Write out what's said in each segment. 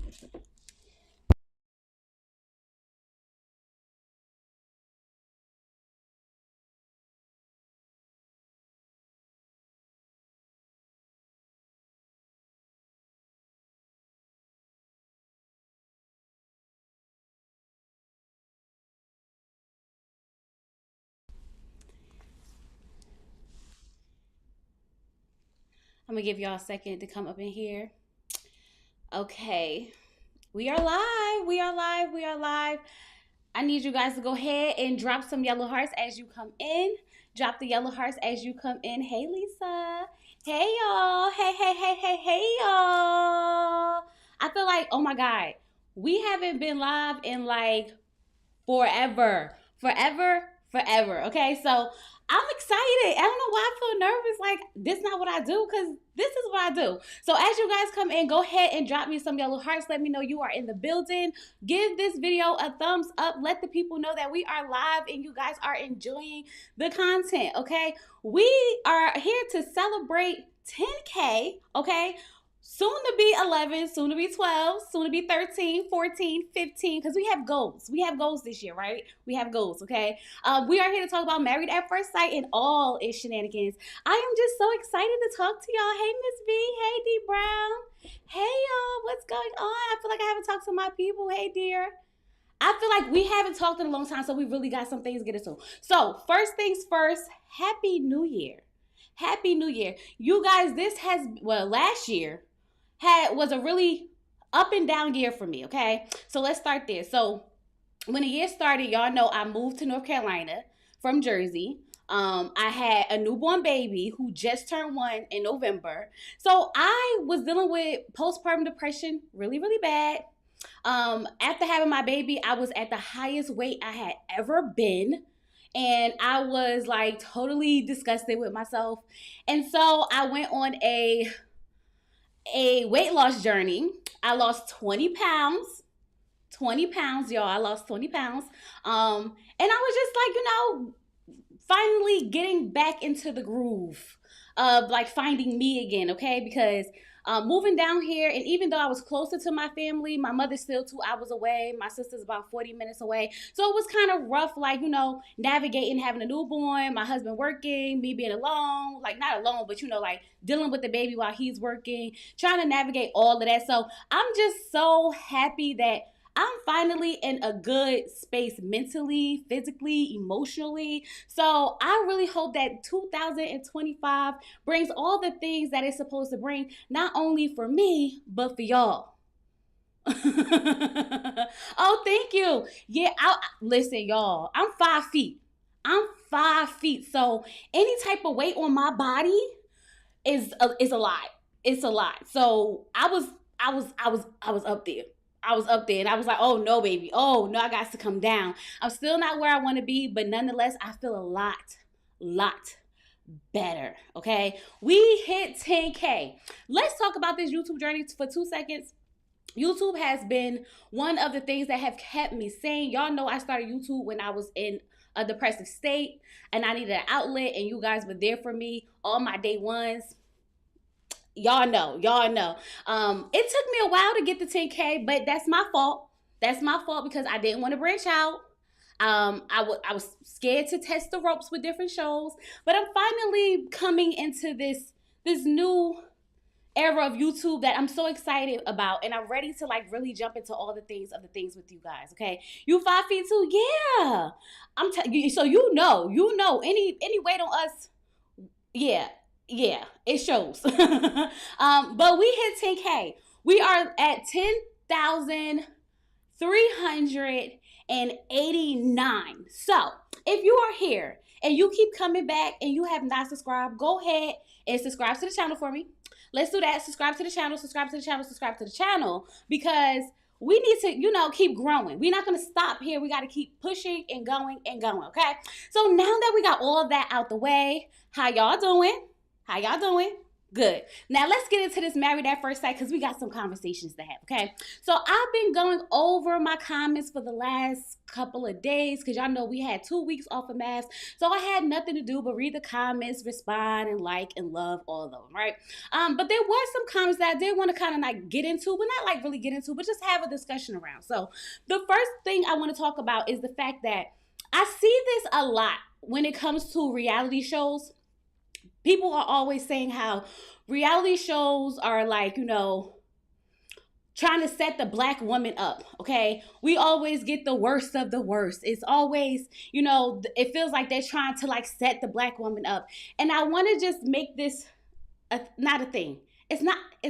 I'm gonna give y'all a second to come up in here. Okay. We are live. We are live. We are live. I need you guys to go ahead and drop some yellow hearts as you come in. Drop the yellow hearts as you come in. Hey, Lisa. Hey, y'all. Hey, hey, hey, hey, hey, y'all. I feel like, oh my God, we haven't been live in like forever, forever, forever. Okay, so I'm excited. I don't know why I feel nervous. Like this is not what I do, because this is what I do. So as you guys come in, go ahead and drop me some yellow hearts. Let me know you are in the building. Give this video a thumbs up. Let the people know that we are live and you guys are enjoying the content. Okay, we are here to celebrate 10K. Okay, soon to be 11, soon to be 12, soon to be 13, 14, 15, because we have goals. We have goals this year, right? We have goals, okay? We are here to talk about Married at First Sight and all its shenanigans. I am just so excited to talk to y'all. Hey, Miss V. Hey, D. Brown. Hey, y'all. What's going on? I feel like I haven't talked to my people. Hey, dear. I feel like we haven't talked in a long time, so we really got some things to get into. So, first things first, Happy New Year. Happy New Year. You guys, this has, well, last year, was a really up and down year for me. Okay, so let's start there. So when the year started, y'all know I moved to North Carolina from Jersey. I had a newborn baby who just turned 1 in November. So I was dealing with postpartum depression really, really bad. After having my baby, I was at the highest weight I had ever been. And I was like totally disgusted with myself. And so I went on a weight loss journey. I lost 20 pounds. 20 pounds, y'all. I lost 20 pounds. And I was just like, finally getting back into the groove of like finding me again, okay? Because moving down here, and even though I was closer to my family, my mother's still 2 hours away. My sister's about 40 minutes away. So it was kind of rough, like, navigating, having a newborn, my husband working, me being alone, like not alone, but, like dealing with the baby while he's working, trying to navigate all of that. So I'm just so happy that I'm finally in a good space mentally, physically, emotionally. So I really hope that 2025 brings all the things that it's supposed to bring, not only for me, but for y'all. Oh, thank you. Yeah, listen, y'all. I'm 5 feet. I'm 5 feet. So any type of weight on my body is a lot. It's a lot. So I was up there. I was up there and I was like, oh no, baby. Oh no, I got to come down. I'm still not where I want to be, but nonetheless, I feel a lot better. Okay. We hit 10K. Let's talk about this YouTube journey for 2 seconds. YouTube has been one of the things that have kept me sane. Y'all know I started YouTube when I was in a depressive state and I needed an outlet, and you guys were there for me all my day ones. Y'all know. It took me a while to get the 10K, but that's my fault. That's my fault because I didn't want to branch out. I was scared to test the ropes with different shows, but I'm finally coming into this new era of YouTube that I'm so excited about, and I'm ready to like really jump into all the things with you guys. Okay, you 5 feet too, yeah. So any weight on us, yeah, it shows. But we hit 10K. We are at 10,389. So if you are here and you keep coming back and you have not subscribed, go ahead and subscribe to the channel for me. Let's do that. Subscribe to the channel, because we need to, keep growing. We're not going to stop here. We got to keep pushing and going, okay? So now that we got all that out the way, how y'all doing? Good. Now let's get into this Married at First Sight because we got some conversations to have, okay? So I've been going over my comments for the last couple of days because y'all know we had 2 weeks off of math. So I had nothing to do but read the comments, respond, and like and love all of them, right? But there was some comments that I did want to kind of like get into, but not like really get into, but just have a discussion around. So the first thing I want to talk about is the fact that I see this a lot when it comes to reality shows. People are always saying how reality shows are like, trying to set the black woman up, okay? We always get the worst of the worst. It's always, it feels like they're trying to like set the black woman up. And I want to just make this not a thing. It's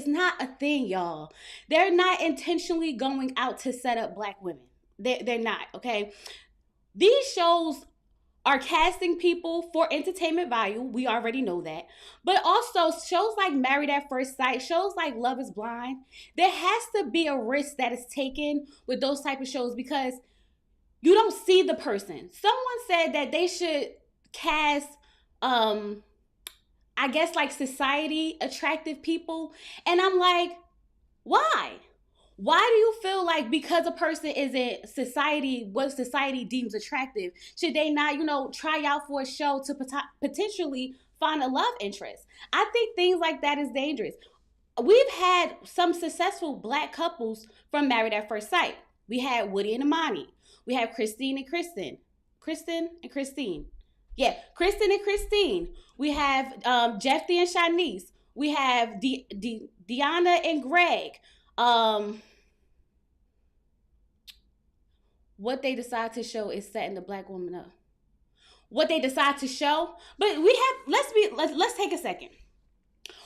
not a thing, y'all. They're not intentionally going out to set up black women. They're not, okay? These shows are casting people for entertainment value. We already know that. But also shows like Married at First Sight, shows like Love is Blind, there has to be a risk that is taken with those type of shows because you don't see the person. Someone said that they should cast, I guess like society attractive people. And I'm like, why? Why do you feel like because a person isn't what society deems attractive, should they not, try out for a show to potentially find a love interest? I think things like that is dangerous. We've had some successful black couples from Married at First Sight. We had Woody and Imani. We have Kristen and Christine. Yeah, Kristen and Christine. We have Jeffy and Shanice. We have Deanna and Greg. What they decide to show is setting the black woman up. What they decide to show, but let's take a second.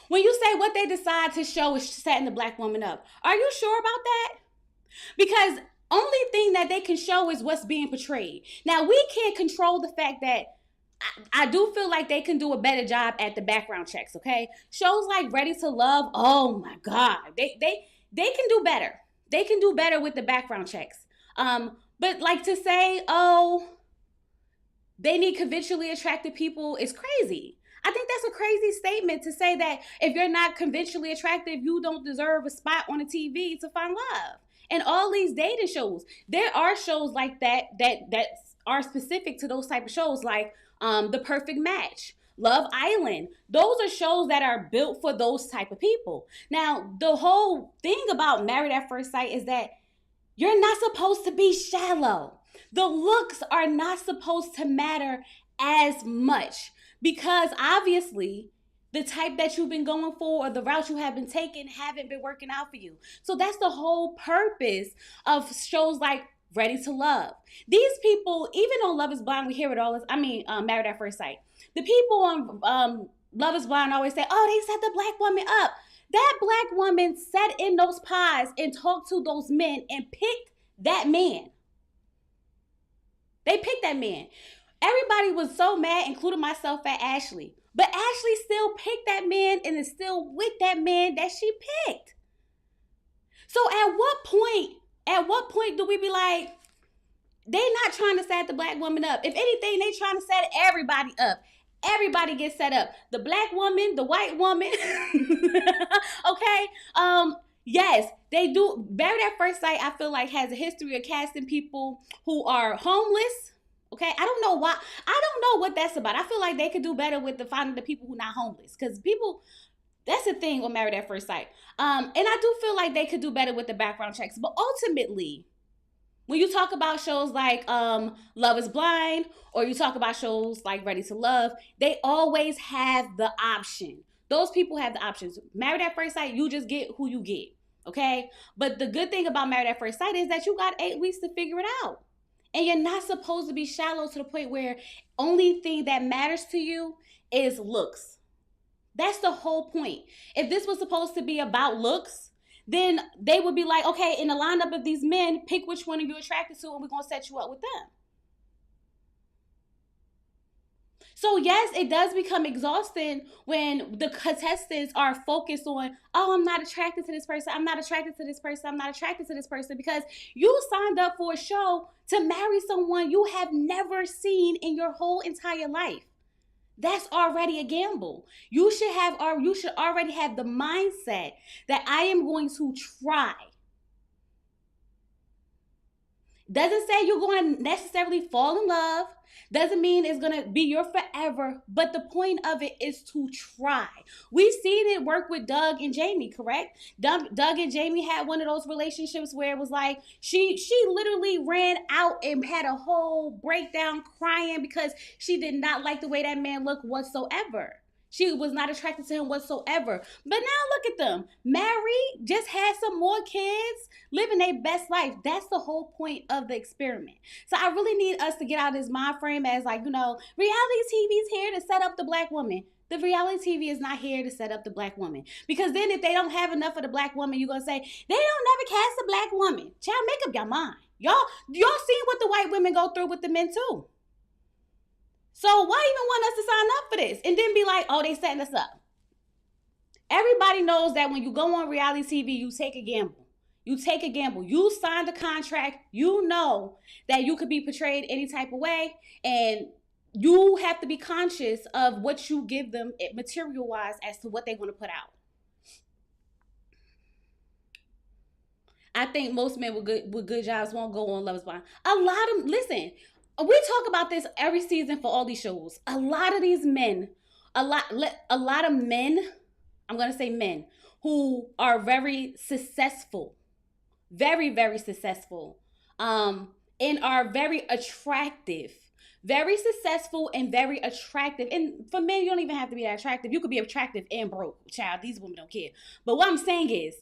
When you say what they decide to show is setting the black woman up, are you sure about that? Because only thing that they can show is what's being portrayed. Now we can't control the fact that I do feel like they can do a better job at the background checks, okay? Shows like Ready to Love, oh my God. They can do better. They can do better with the background checks. But like to say, oh, they need conventionally attractive people is crazy. I think that's a crazy statement to say that if you're not conventionally attractive, you don't deserve a spot on the TV to find love. And all these dating shows, there are shows like that are specific to those type of shows like The Perfect Match, Love Island. Those are shows that are built for those type of people. Now, the whole thing about Married at First Sight is that you're not supposed to be shallow. The looks are not supposed to matter as much because obviously the type that you've been going for or the route you have been taking haven't been working out for you. So that's the whole purpose of shows like Ready to Love. These people, even on Love is Blind, we hear it all. Married at First Sight. The people on Love is Blind always say, oh, they set the black woman up. That black woman sat in those pies and talked to those men and picked that man. They picked that man. Everybody was so mad, including myself, at Ashley. But Ashley still picked that man and is still with that man that she picked. So at what point do we be like, they not trying to set the black woman up? If anything, they trying to set everybody up. Everybody gets set up. The black woman, the white woman. Okay? Yes, they do. Married at First Sight, I feel like, has a history of casting people who are homeless. Okay? I don't know why. I don't know what that's about. I feel like they could do better with finding the people who are not homeless. Because that's the thing with Married at First Sight. And I do feel like they could do better with the background checks. But ultimately, when you talk about shows like Love is Blind, or you talk about shows like Ready to Love, they always have the option. Those people have the options. Married at First Sight, you just get who you get, okay? But the good thing about Married at First Sight is that you got 8 weeks to figure it out. And you're not supposed to be shallow to the point where only thing that matters to you is looks. That's the whole point. If this was supposed to be about looks, then they would be like, okay, in the lineup of these men, pick which one you're attracted to and we're going to set you up with them. So yes, it does become exhausting when the contestants are focused on, oh, I'm not attracted to this person. I'm not attracted to this person. I'm not attracted to this person, because you signed up for a show to marry someone you have never seen in your whole entire life. That's already a gamble. You should already have the mindset that I am going to try. Doesn't say you're going to necessarily fall in love. Doesn't mean it's going to be your forever. But the point of it is to try. We've seen it work with Doug and Jamie, correct? Doug and Jamie had one of those relationships where it was like she literally ran out and had a whole breakdown crying because she did not like the way that man looked whatsoever. She was not attracted to him whatsoever. But now look at them. Married, just had some more kids, living their best life. That's the whole point of the experiment. So I really need us to get out of this mind frame as like, reality TV is here to set up the black woman. The reality TV is not here to set up the black woman. Because then if they don't have enough of the black woman, you're going to say, they don't never cast a black woman. Child, make up your mind. Y'all seen what the white women go through with the men too. So why even want us to sign up for this and then be like, oh, they setting us up? Everybody knows that when you go on reality TV, you take a gamble. You take a gamble. You signed a contract. You know that you could be portrayed any type of way, and you have to be conscious of what you give them material-wise as to what they're going to put out. I think most men with good jobs won't go on Love is Blind. A lot of, listen, we talk about this every season for all these shows. A lot of these men, a lot of men, I'm going to say men, who are very successful, very, very successful, and are very attractive. Very successful and very attractive. And for men, you don't even have to be that attractive. You could be attractive and broke. Child, these women don't care. But what I'm saying is,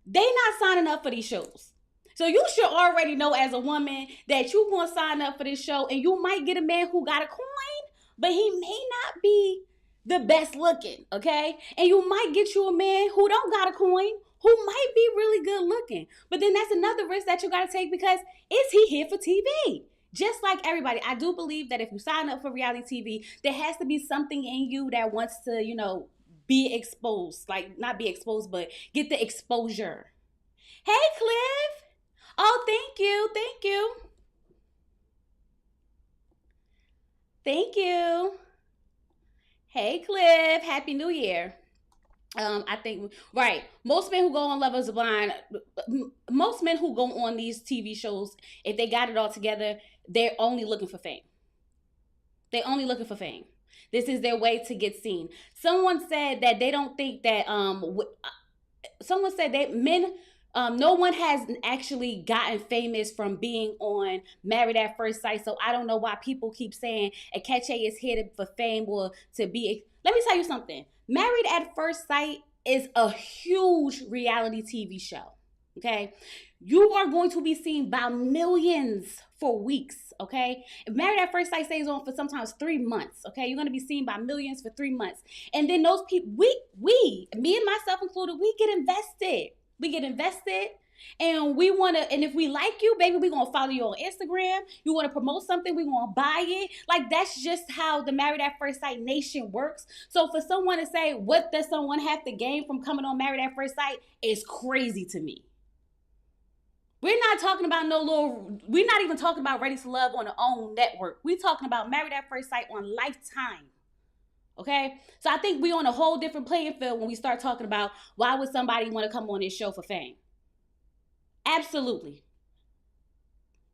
they not signing up for these shows. So you should already know as a woman that you want to sign up for this show, and you might get a man who got a coin, but he may not be the best looking, okay? And you might get you a man who don't got a coin, who might be really good looking. But then that's another risk that you got to take, because is he here for TV? Just like everybody, I do believe that if you sign up for reality TV, there has to be something in you that wants to, be exposed. Like, not be exposed, but get the exposure. Hey, Cliff. Oh, thank you. Thank you. Thank you. Hey, Cliff. Happy New Year. I think, right. Most men who go on Love is Blind, most men who go on these TV shows, if they got it all together, they're only looking for fame. They're only looking for fame. This is their way to get seen. Someone said that they don't think that, someone said that men, no one has actually gotten famous from being on Married at First Sight. So I don't know why people keep saying Akeche is here for fame or to be. Let me tell you something. Married at First Sight is a huge reality TV show. Okay, you are going to be seen by millions for weeks. Okay, Married at First Sight stays on for sometimes 3 months. Okay, you're going to be seen by millions for 3 months, and then those people, me and myself included, we get invested. We get invested, and we want to, and if we like you, baby, we're going to follow you on Instagram. You want to promote something, we're going to buy it. Like, that's just how the Married at First Sight nation works. So for someone to say, what does someone have to gain from coming on Married at First Sight, is crazy to me. We're not talking about we're not even talking about Ready to Love on their own network. We're talking about Married at First Sight on Lifetime. Okay, so I think we're on a whole different playing field when we start talking about why would somebody want to come on this show for fame. Absolutely.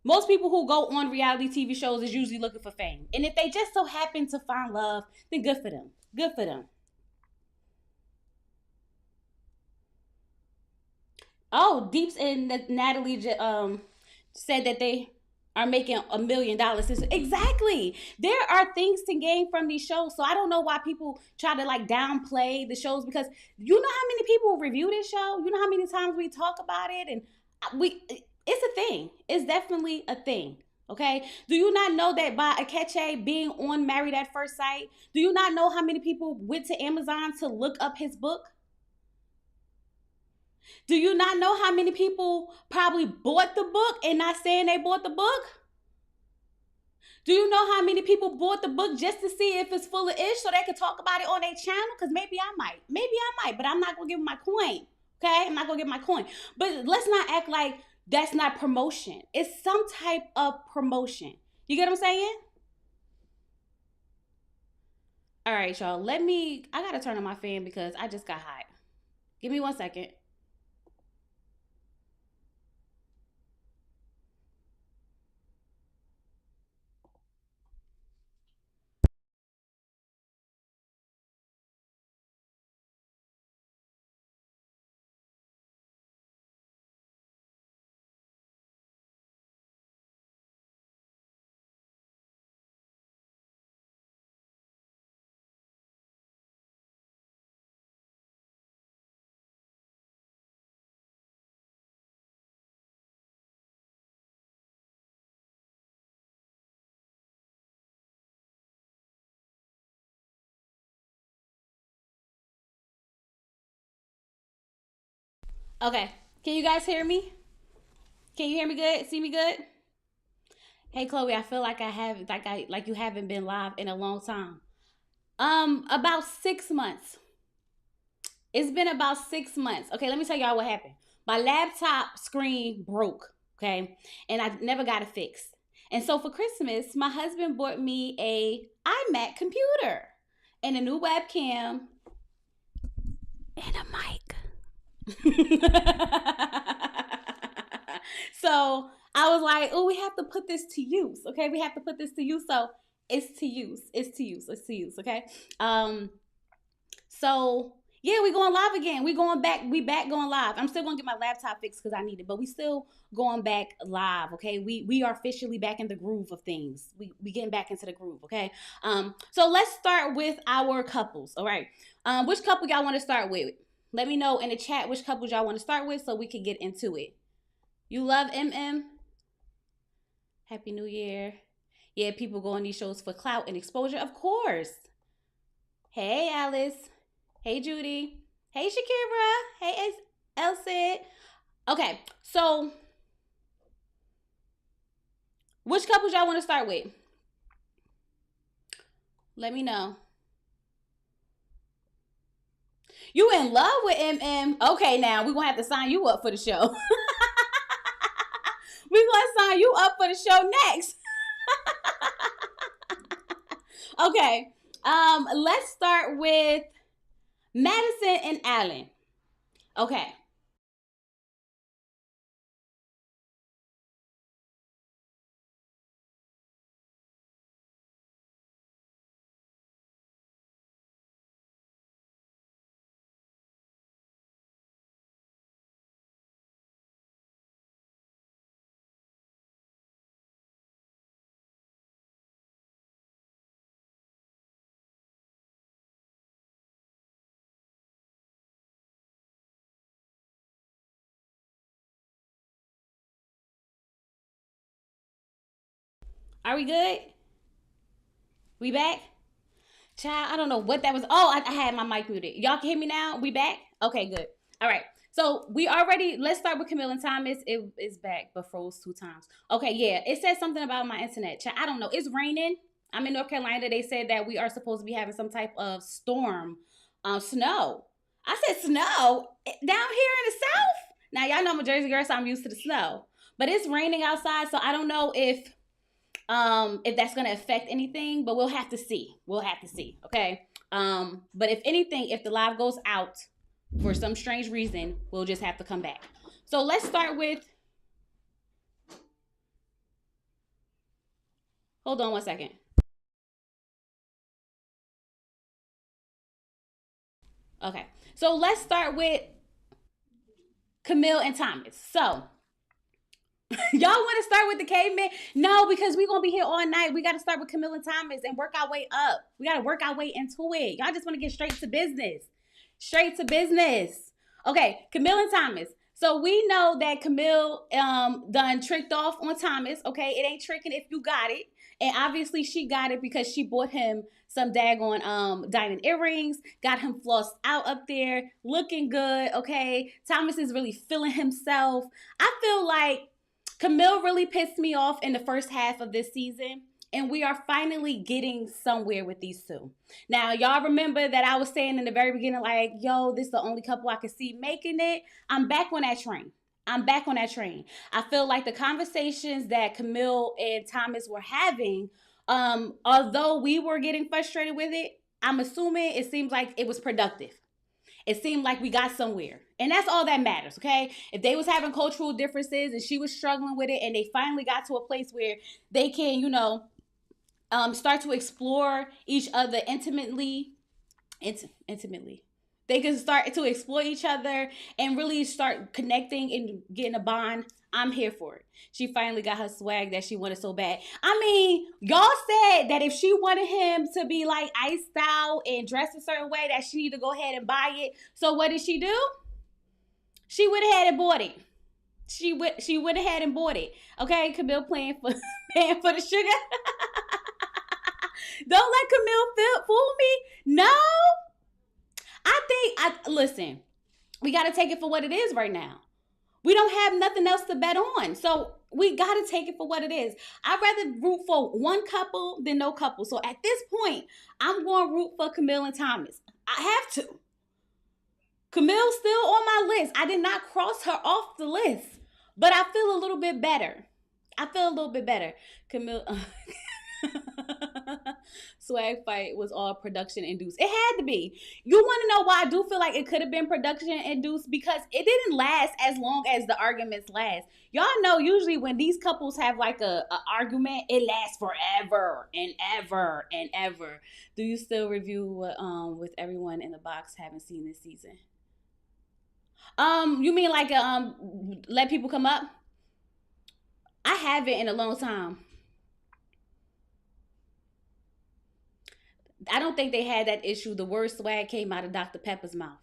Most people who go on reality TV shows is usually looking for fame. And if they just so happen to find love, then good for them. Good for them. Oh, Deeps and Natalie said that they are making $1 million. Exactly. There are things to gain from these shows. So I don't know why people try to like downplay the shows, because you know how many people review this show? You know how many times we talk about it? And it's a thing. It's definitely a thing. Okay. Do you not know that by Akeche being on Married at First Sight, do you not know how many people went to Amazon to look up his book? Do you not know how many people probably bought the book and not saying they bought the book? Do you know how many people bought the book just to see if it's full of ish so they could talk about it on their channel? Because maybe I might, but I'm not going to give them my coin. Okay? I'm not going to give my coin. But let's not act like that's not promotion. It's some type of promotion. You get what I'm saying? All right, y'all. I gotta turn on my fan because I just got hot. Give me 1 second. Okay. Can you guys hear me? Can you hear me good? See me good? Hey Chloe, I feel like you haven't been live in a long time. About 6 months. It's been about 6 months. Okay, let me tell y'all what happened. My laptop screen broke, okay? And I never got it fixed. And so for Christmas, my husband bought me a iMac computer and a new webcam and a mic. So I was like, oh, we have to put this to use. Okay, we have to put this to use. So it's to use. It's to use. It's to use. Okay. So yeah, we going live again. We going back. We back going live. I'm still gonna get my laptop fixed because I need it, but we still going back live. Okay. We are officially back in the groove of things. We getting back into the groove. Okay. So let's start with our couples. All right. Which couple y'all want to start with? Let me know in the chat which couples y'all want to start with so we can get into it. You love MM? Happy New Year. Yeah, people go on these shows for clout and exposure, of course. Hey, Alice. Hey, Judy. Hey, Shakira. Hey, Elsie. Okay, so which couples y'all want to start with? Let me know. You in love with MM? Okay, now we're going to have to sign you up for the show. We're going to sign you up for the show next. Okay. Let's start with Madison and Allan. Okay. Are we good? We back? Child, I don't know what that was. Oh, I had my mic muted. Y'all can hear me now? We back? Okay, good. All right. So let's start with Camille and Thomas. It is back, but froze 2 times. Okay, yeah. It said something about my internet. Child, I don't know. It's raining. I'm in North Carolina. They said that we are supposed to be having some type of storm, snow. I said snow down here in the South. Now, y'all know I'm a Jersey girl, so I'm used to the snow. But it's raining outside, so I don't know if that's going to affect anything, but we'll have to see. Okay. But if anything, if the live goes out for some strange reason, we'll just have to come back. So let's start with, hold on 1 second. Okay. So let's start with Camille and Thomas. So y'all want to start with the caveman? No, because we're going to be here all night. We got to start with Camille and Thomas and work our way up. We got to work our way into it. Y'all just want to get straight to business. Okay, Camille and Thomas. So we know that Camille done tricked off on Thomas. Okay, it ain't tricking if you got it. And obviously she got it because she bought him some daggone diamond earrings, got him flossed out up there, looking good. Okay, Thomas is really feeling himself. I feel like Camille really pissed me off in the first half of this season, and we are finally getting somewhere with these two. Now, y'all remember that I was saying in the very beginning, like, yo, this is the only couple I could see making it. I'm back on that train. I feel like the conversations that Camille and Thomas were having, although we were getting frustrated with it, I'm assuming it seems like it was productive. It seemed like we got somewhere. And that's all that matters, okay? If they was having cultural differences and she was struggling with it and they finally got to a place where they can, start to explore each other intimately. They can start to explore each other and really start connecting and getting a bond. I'm here for it. She finally got her swag that she wanted so bad. I mean, y'all said that if she wanted him to be like iced out and dressed a certain way, that she need to go ahead and buy it. So what did she do? She went ahead and bought it. She went ahead and bought it. Okay, Camille paying for the sugar. Don't let Camille fool me. No, listen. We got to take it for what it is right now. We don't have nothing else to bet on. So we got to take it for what it is. I'd rather root for one couple than no couple. So at this point, I'm going to root for Camille and Thomas. I have to. Camille's still on my list. I did not cross her off the list. But I feel a little bit better. Camille... Swag fight was all production induced. It had to be. You want to know why I do feel like it could have been production induced? Because it didn't last as long as the arguments last. Y'all know usually when these couples have like a argument, it lasts forever and ever and ever. Do you still review what with everyone in the box haven't seen this season? You mean like let people come up? I haven't in a long time. I don't think they had that issue. The word swag came out of Dr. Pepper's mouth.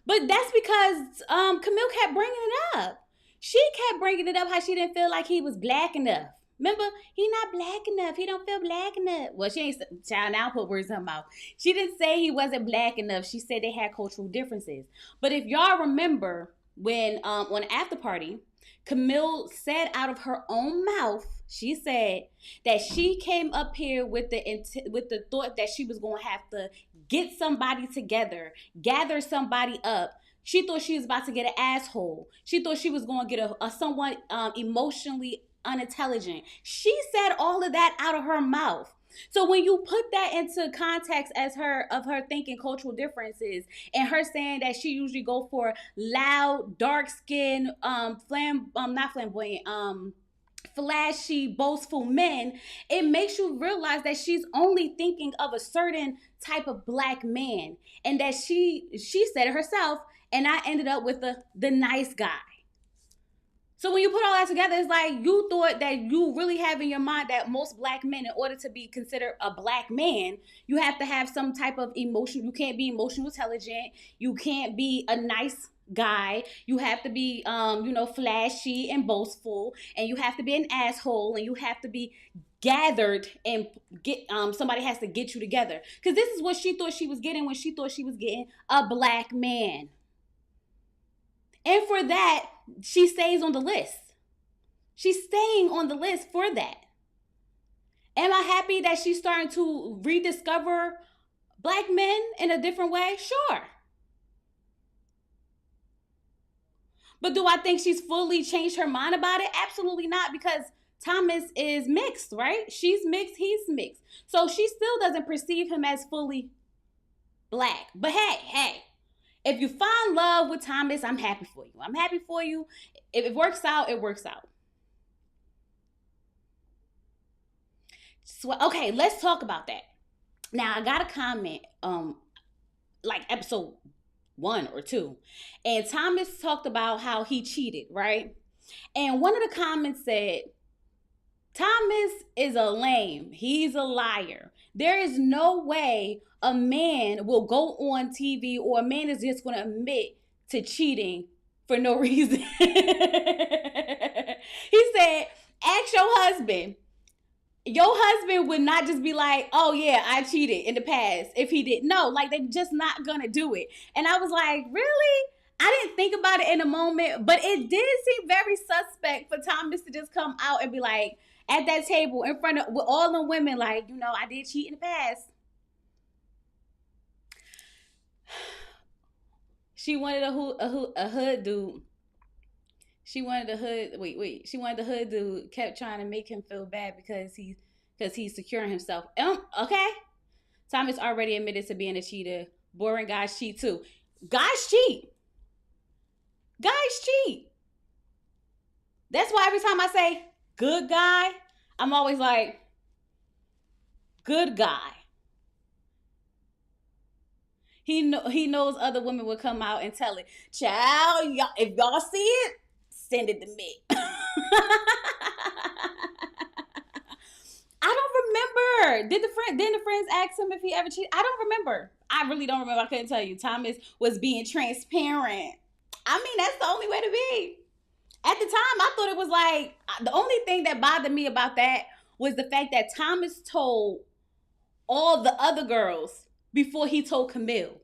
But that's because Camille kept bringing it up. She kept bringing it up how she didn't feel like he was black enough. Remember, he not black enough. He don't feel black enough. Well, she ain't, child, now put words in her mouth. She didn't say he wasn't black enough. She said they had cultural differences. But if y'all remember when on the after party, Camille said out of her own mouth, she said that she came up here with the thought that she was going to have to get somebody together, gather somebody up. She thought she was about to get an asshole. She thought she was going to get a somewhat emotionally unintelligent. She said all of that out of her mouth. So when you put that into context as her thinking cultural differences and her saying that she usually go for loud, dark skin, not flamboyant, flashy, boastful men, it makes you realize that she's only thinking of a certain type of black man, and that she said it herself, and I ended up with the nice guy. So when you put all that together, it's like you thought that you really have in your mind that most black men, in order to be considered a black man, you have to have some type of emotion. You can't be emotional intelligent. You can't be a nice guy. You have to be, flashy and boastful, and you have to be an asshole, and you have to be gathered and get somebody has to get you together. Because this is what she thought she was getting when she thought she was getting a black man. And for that, she stays on the list. She's staying on the list for that. Am I happy that she's starting to rediscover black men in a different way? Sure. But do I think she's fully changed her mind about it? Absolutely not, because Thomas is mixed, right? She's mixed, he's mixed. So she still doesn't perceive him as fully black. But hey, if you find love with Thomas, I'm happy for you. I'm happy for you. If it works out, it works out. So, okay, let's talk about that. Now, I got a comment, like episode 1 or 2, and Thomas talked about how he cheated, right? And one of the comments said, Thomas is a lame. He's a liar. There is no way a man will go on TV, or a man is just going to admit to cheating for no reason. He said, ask your husband. Your husband would not just be like, oh yeah, I cheated in the past if he did. No, like they're just not going to do it. And I was like, really? I didn't think about it in a moment, but it did seem very suspect for Thomas to just come out and be like, at that table in front of with all the women, like, I did cheat in the past. She wanted a hood dude. She wanted the hood. She wanted the hood dude. Kept trying to make him feel bad because he's securing himself. Okay. Thomas already admitted to being a cheater. Boring guys cheat too. Guys cheat. Guys cheat. That's why every time I say good guy, I'm always like, good guy. He knows other women would come out and tell it. Child, y'all, if y'all see it, send it to me. I don't remember. Didn't the friends ask him if he ever cheated? I don't remember. I really don't remember. I couldn't tell you. Thomas was being transparent. I mean, that's the only way to be. At the time, I thought it was like, the only thing that bothered me about that was the fact that Thomas told all the other girls before he told Camille.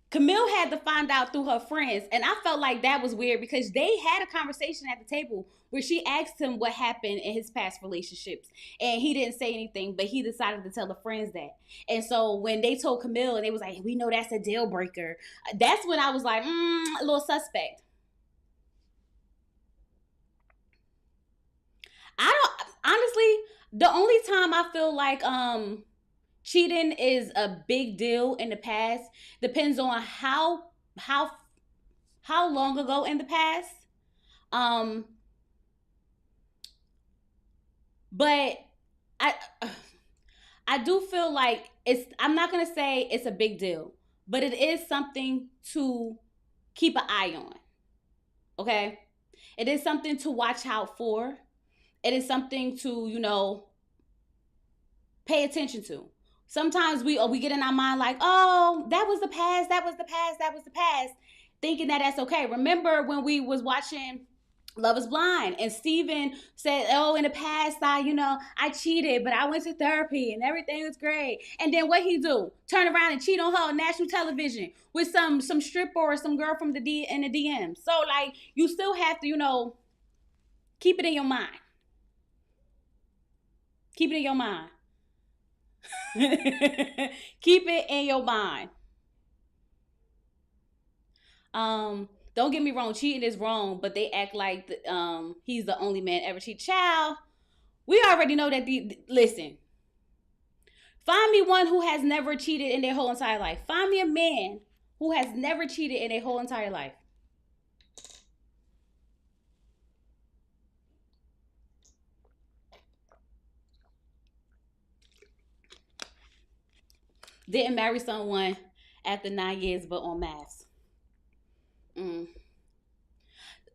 Camille had to find out through her friends, and I felt like that was weird because they had a conversation at the table where she asked him what happened in his past relationships, and he didn't say anything, but he decided to tell the friends that. And so when they told Camille, and they was like, we know that's a deal breaker, that's when I was like, a little suspect. I don't, honestly, the only time I feel like cheating is a big deal in the past depends on how long ago in the past. But I do feel like I'm not gonna say it's a big deal, but it is something to keep an eye on. Okay? It is something to watch out for. It is something to, pay attention to. Sometimes we get in our mind like, oh, that was the past, thinking that that's okay. Remember when we was watching Love is Blind and Steven said, oh, in the past, I cheated, but I went to therapy and everything was great. And then what he do? Turn around and cheat on her on national television with some stripper or some girl from in the DM. So like, you still have to, keep it in your mind. Keep it in your mind. Keep it in your mind. Don't get me wrong, cheating is wrong, but they act like he's the only man ever cheat. Child, we already know that. Listen, find me one who has never cheated in their whole entire life. Find me a man who has never cheated in their whole entire life. Didn't marry someone after 9 years, but on maths.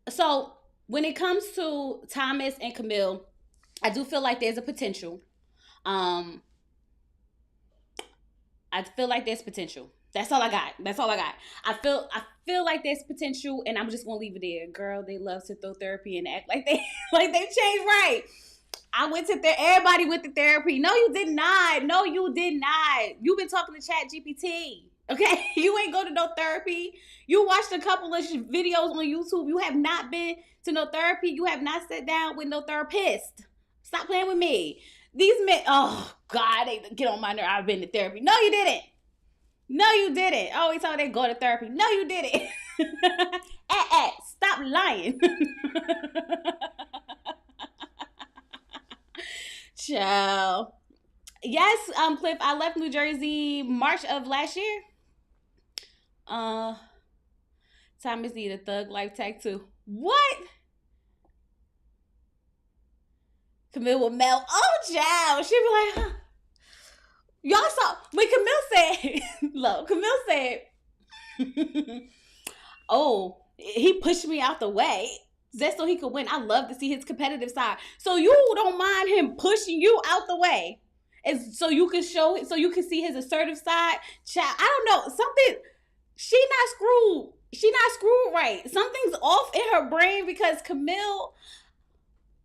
So when it comes to Thomas and Camille, I do feel like there's a potential. I feel like there's potential. That's all I got. I feel like there's potential, and I'm just gonna leave it there. Girl, they love to throw therapy and act like they changed right. I went to everybody went to therapy. No, you did not. You've been talking to Chat GPT. Okay? You ain't go to no therapy. You watched a couple of videos on YouTube. You have not been to no therapy. You have not sat down with no therapist. Stop playing with me. These men, oh God, they get on my nerve. I've been to therapy. No, you didn't. I always thought they go to therapy. No, you didn't. Stop lying. Child. Yes, Cliff, I left New Jersey March of last year. Thomas need a thug life tattoo. What? Camille will melt. Oh, child. She'd be like, huh. Y'all saw when Camille said, look, Camille said, oh, he pushed me out the way. Just so he could win. I love to see his competitive side. So you don't mind him pushing you out the way, and so you can see his assertive side. Child, I don't know, something. She not screwed right. Something's off in her brain because Camille.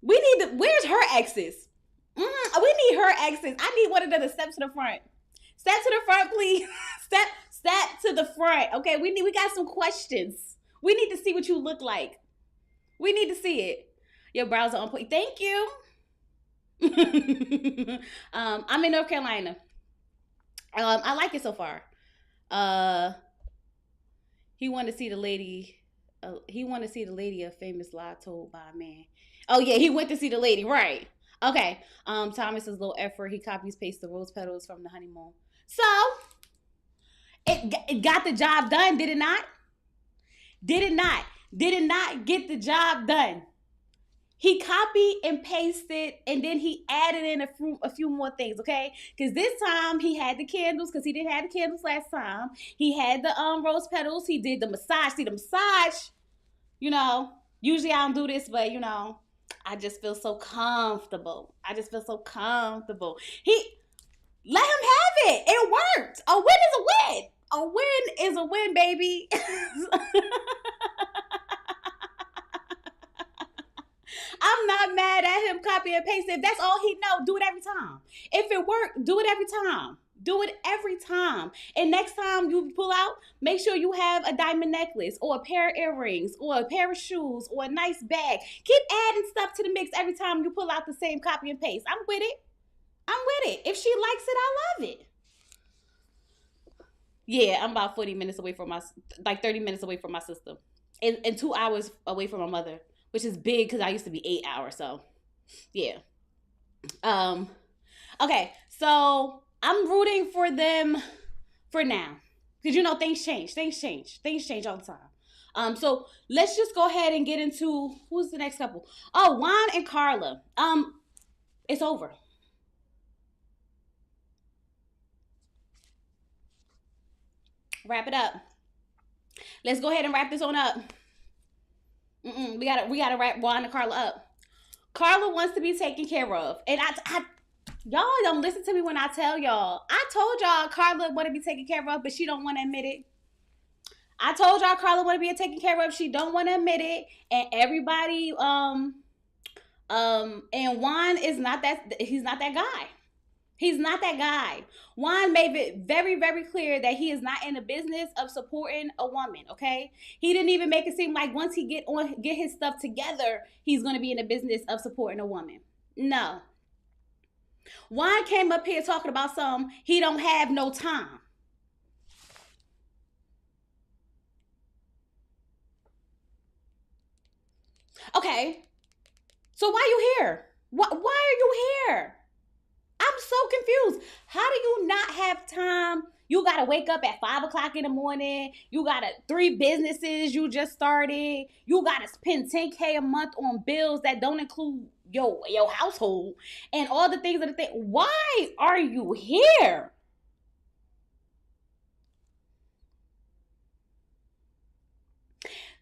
Where's her exes? We need her exes. I need one of them to step to the front. Step to the front, please. Step to the front. Okay, we got some questions. We need to see what you look like. We need to see it. Your brows are on point. Thank you. I'm in North Carolina. I like it so far. He wanted to see the lady. A famous lie told by a man. Oh yeah, he went to see the lady. Right. Okay. Thomas's little effort. He copies pastes the rose petals from the honeymoon. So it got the job done, did it not? Did it not? Did it not get the job done? He copied and pasted, and then he added in a few more things, okay? Because this time he had the candles, because he didn't have the candles last time. He had the rose petals. He did the massage. See, the massage, you know, usually I don't do this, but, you know, I just feel so comfortable. I just feel so comfortable. He let him have it. It worked. A win is a win. A win is a win, baby. I'm not mad at him copy and paste. If that's all he know, do it every time. If it worked, do it every time. Do it every time. And next time you pull out, make sure you have a diamond necklace or a pair of earrings or a pair of shoes or a nice bag. Keep adding stuff to the mix every time you pull out the same copy and paste. I'm with it. I'm with it. If she likes it, I love it. Yeah, I'm about 40 minutes away from 30 minutes away from my sister. And 2 hours away from my mother, which is big because I used to be 8 hours. So, yeah. Okay, so I'm rooting for them for now. Because, you know, things change. Things change all the time. So let's just go ahead and get into, who's the next couple? Oh, Juan and Carla. It's over. Wrap it up. Let's go ahead and wrap this on up. We gotta wrap Juan and Carla up. Carla wants to be taken care of, and y'all don't listen to me when I tell y'all. I told y'all Carla want to be taken care of, but she don't want to admit it. I told y'all Carla want to be taken care of. She don't want to admit it, and everybody and Juan is not that. He's not that guy. He's not that guy. Juan made it very, very clear that he is not in the business of supporting a woman, okay? He didn't even make it seem like once he get his stuff together, he's going to be in the business of supporting a woman. No. Juan came up here talking about he don't have no time. Okay. So why you here? Why are you here? I'm so confused. How do you not have time? You got to wake up at 5 o'clock in the morning. You got 3 businesses you just started. You got to spend $10K a month on bills that don't include your household and all the things that they. Why are you here?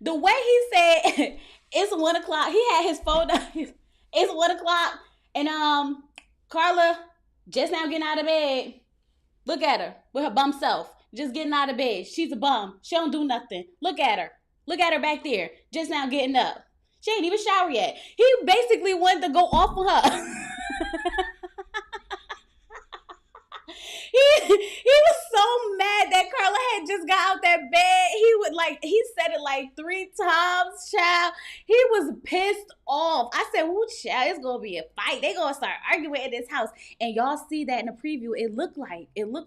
The way he said it's 1 o'clock. He had his phone up. It's 1 o'clock. And Carla just now getting out of bed. Look at her with her bum self. Just getting out of bed. She's a bum. She don't do nothing. Look at her. Look at her back there. Just now getting up. She ain't even showered yet. He basically wanted to go off on her. He was so mad that Carla had just got out that bed. He said it like 3 times, child. He was pissed off. I said, "Ooh, child, it's gonna be a fight. They gonna start arguing in this house." And y'all see that in the preview. It looked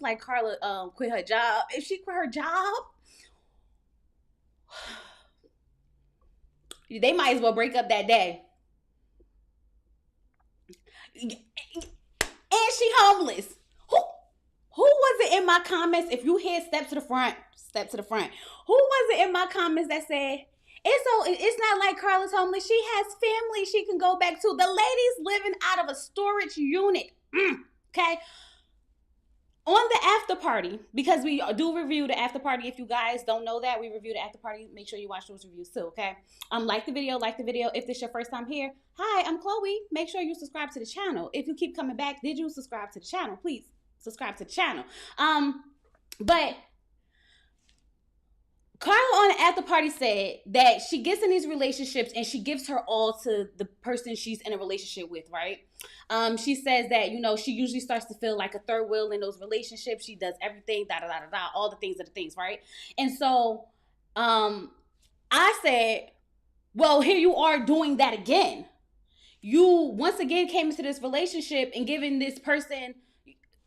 like Carla quit her job. If she quit her job, they might as well break up that day. And she homeless. Who was it in my comments? If you hear step to the front. Who was it in my comments that said, it's not like Carla's homeless. She has family she can go back to. The lady's living out of a storage unit. Okay? On the after party, because we do review the after party. If you guys don't know that, we review the after party. Make sure you watch those reviews too, okay? Like the video. If this is your first time here, hi, I'm Chloe. Make sure you subscribe to the channel. If you keep coming back, did you subscribe to the channel? Please subscribe to the channel. But Carla on the after party said that she gets in these relationships and she gives her all to the person she's in a relationship with, right? She says that, she usually starts to feel like a third wheel in those relationships. She does everything, all the things, right? And so I said, well, here you are doing that again. You once again came into this relationship and giving this person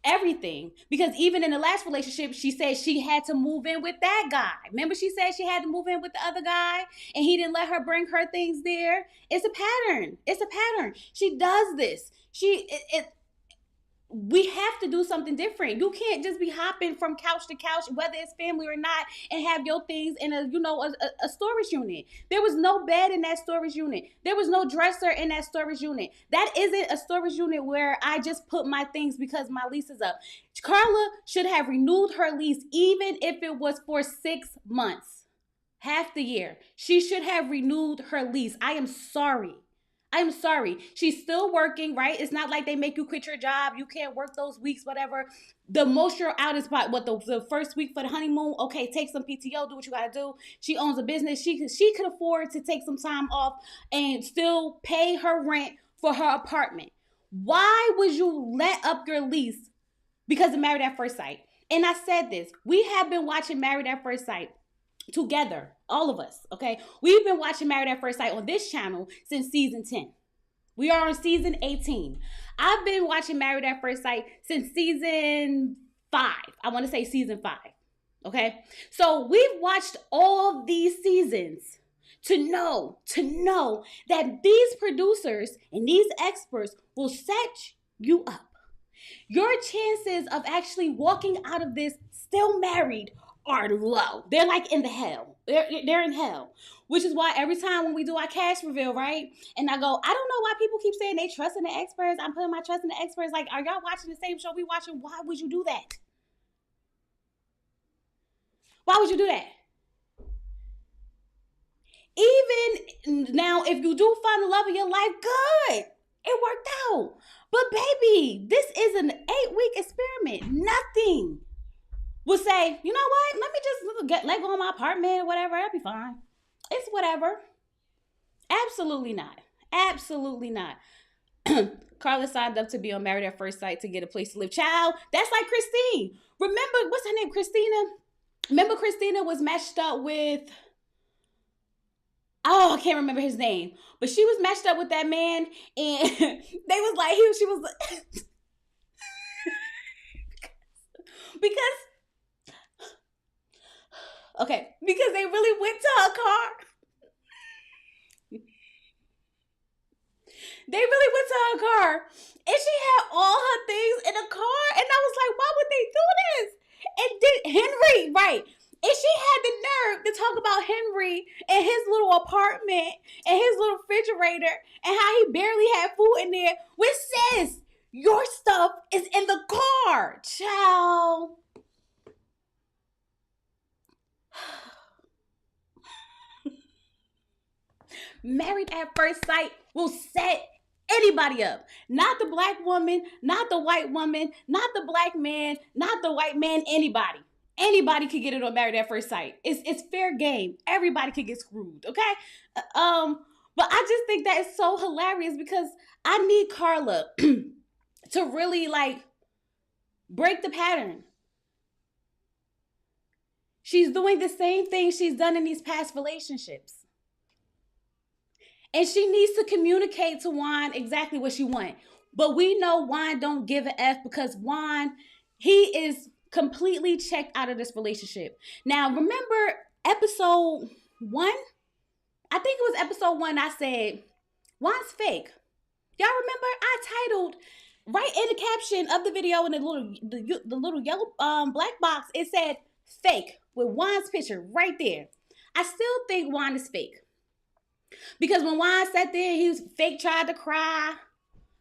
everything, because even in the last relationship she said she had to move in with that guy. Remember, she said she had to move in with the other guy and he didn't let her bring her things there. It's a pattern. She does this. we have to do something different. You can't just be hopping from couch to couch, whether it's family or not, and have your things in a storage unit. There was no bed in that storage unit. There was no dresser in that storage unit. That isn't a storage unit where I just put my things because my lease is up. Carla should have renewed her lease, even if it was for 6 months, half the year. She should have renewed her lease. I am sorry. I'm sorry. She's still working, right? It's not like they make you quit your job. You can't work those weeks, whatever. The most you're out is the first week for the honeymoon. Okay, take some PTO, do what you gotta do. She owns a business. She could afford to take some time off and still pay her rent for her apartment. Why would you let up your lease because of Married at First Sight? And I said this. We have been watching Married at First Sight together, all of us, okay? We've been watching Married at First Sight on this channel since season 10. We are on season 18. I've been watching Married at First Sight since season 5. I want to say season 5, okay? So we've watched all these seasons to know that these producers and these experts will set you up. Your chances of actually walking out of this still married are low. They're like in the hell. They're in hell. Which is why every time when we do our cash reveal, right? And I go, I don't know why people keep saying they trust in the experts. I'm putting my trust in the experts. Like, are y'all watching the same show we watching? Why would you do that? Why would you do that? Even now, if you do find the love of your life, good. It worked out. But baby, this is an 8-week experiment. Nothing will say, you know what? Let me just let go of my apartment or whatever. That'll be fine. It's whatever. Absolutely not. Absolutely not. Carla signed up to be on Married at First Sight to get a place to live. Child, that's like Christine. Remember, what's her name? Christina? Remember Christina was matched up with, I can't remember his name. But she was matched up with that man and they was like, she was like, because they really went to her car. They really went to her car. And she had all her things in a car. And I was like, why would they do this? And then Henry, right. And she had the nerve to talk about Henry and his little apartment and his little refrigerator and how he barely had food in there. Which says, your stuff is in the car, child. Married at First Sight will set anybody up. Not the black woman, not the white woman, not the black man, not the white man, anybody. Anybody could get it on Married at First Sight. It's fair game. Everybody could get screwed, okay? But I just think that is so hilarious because I need Carla to really like break the pattern. She's doing the same thing she's done in these past relationships. And she needs to communicate to Juan exactly what she wants. But we know Juan don't give a F because Juan, he is completely checked out of this relationship. Now, remember episode 1? I think it was episode 1 I said, Juan's fake. Y'all remember? I titled, right in the caption of the video in the little yellow black box, it said fake with Juan's picture right there. I still think Juan is fake. Because when Juan sat there, he was fake, tried to cry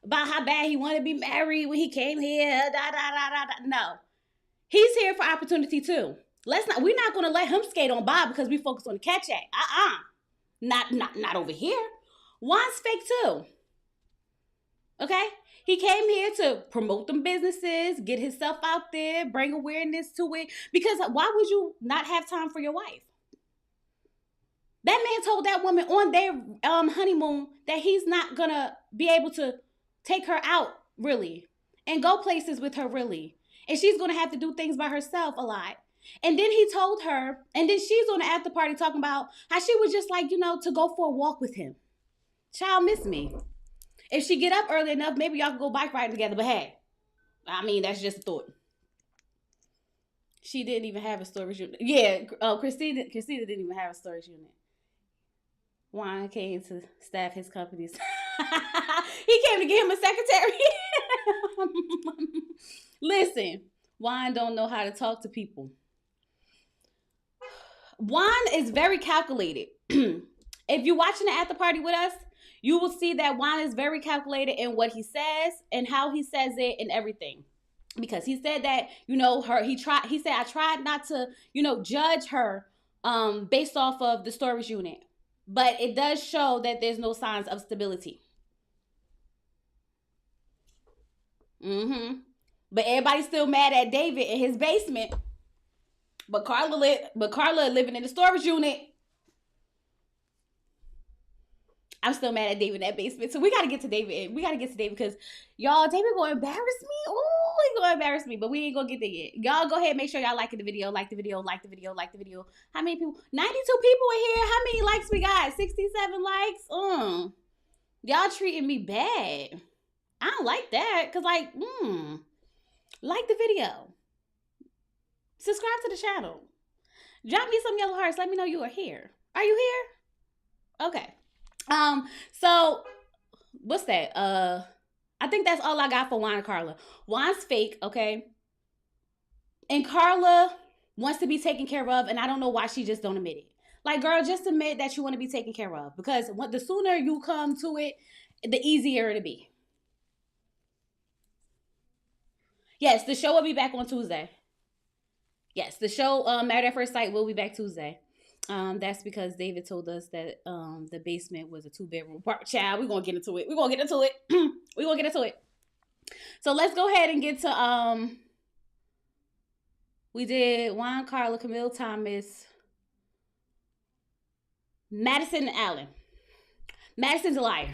about how bad he wanted to be married when he came here. No. He's here for opportunity too. We're not going to let him skate on by because we focus on the catch act. Not over here. Juan's fake too. Okay? He came here to promote them businesses, get himself out there, bring awareness to it. Because why would you not have time for your wife? That man told that woman on their honeymoon that he's not going to be able to take her out, really, and go places with her, really. And she's going to have to do things by herself a lot. And then he told her, and then she's on the after party talking about how she was just like, to go for a walk with him. Child, miss me. If she get up early enough, maybe y'all can go bike riding together. But hey, I mean, that's just a thought. She didn't even have a storage unit. Yeah, Christina didn't even have a storage unit. Juan came to staff his companies. He came to get him a secretary. Listen, Juan don't know how to talk to people. Juan is very calculated. If you're watching the after party with us, you will see that Juan is very calculated in what he says and how he says it and everything. Because he said that, he said, I tried not to, judge her based off of the storage unit. But it does show that there's no signs of stability. But everybody's still mad at David in his basement. But Carla living in the storage unit. I'm still mad at David in that basement. So we got to get to David. We got to get to David because, y'all, David going to embarrass me. Oh, he's going to embarrass me. But we ain't going to get there yet. Y'all go ahead and make sure y'all liking the video. Like the video. How many people? 92 people in here. How many likes we got? 67 likes? Y'all treating me bad. I don't like that. Because, like the video. Subscribe to the channel. Drop me some yellow hearts. Let me know you are here. Are you here? Okay. So what's that? I think that's all I got for Juan and Carla. Juan's fake, okay? And Carla wants to be taken care of, and I don't know why she just don't admit it. Like, girl, just admit that you want to be taken care of. Because the sooner you come to it, the easier it'll be. Yes, the show will be back on Tuesday. Yes, the show, Married at First Sight, will be back Tuesday. That's because David told us that the basement was a 2-bedroom apartment. Child, we're going to get into it. We're going to get into it. So let's go ahead and get to, we did Juan, Carla, Camille, Thomas, Madison and Allan. Madison's a liar.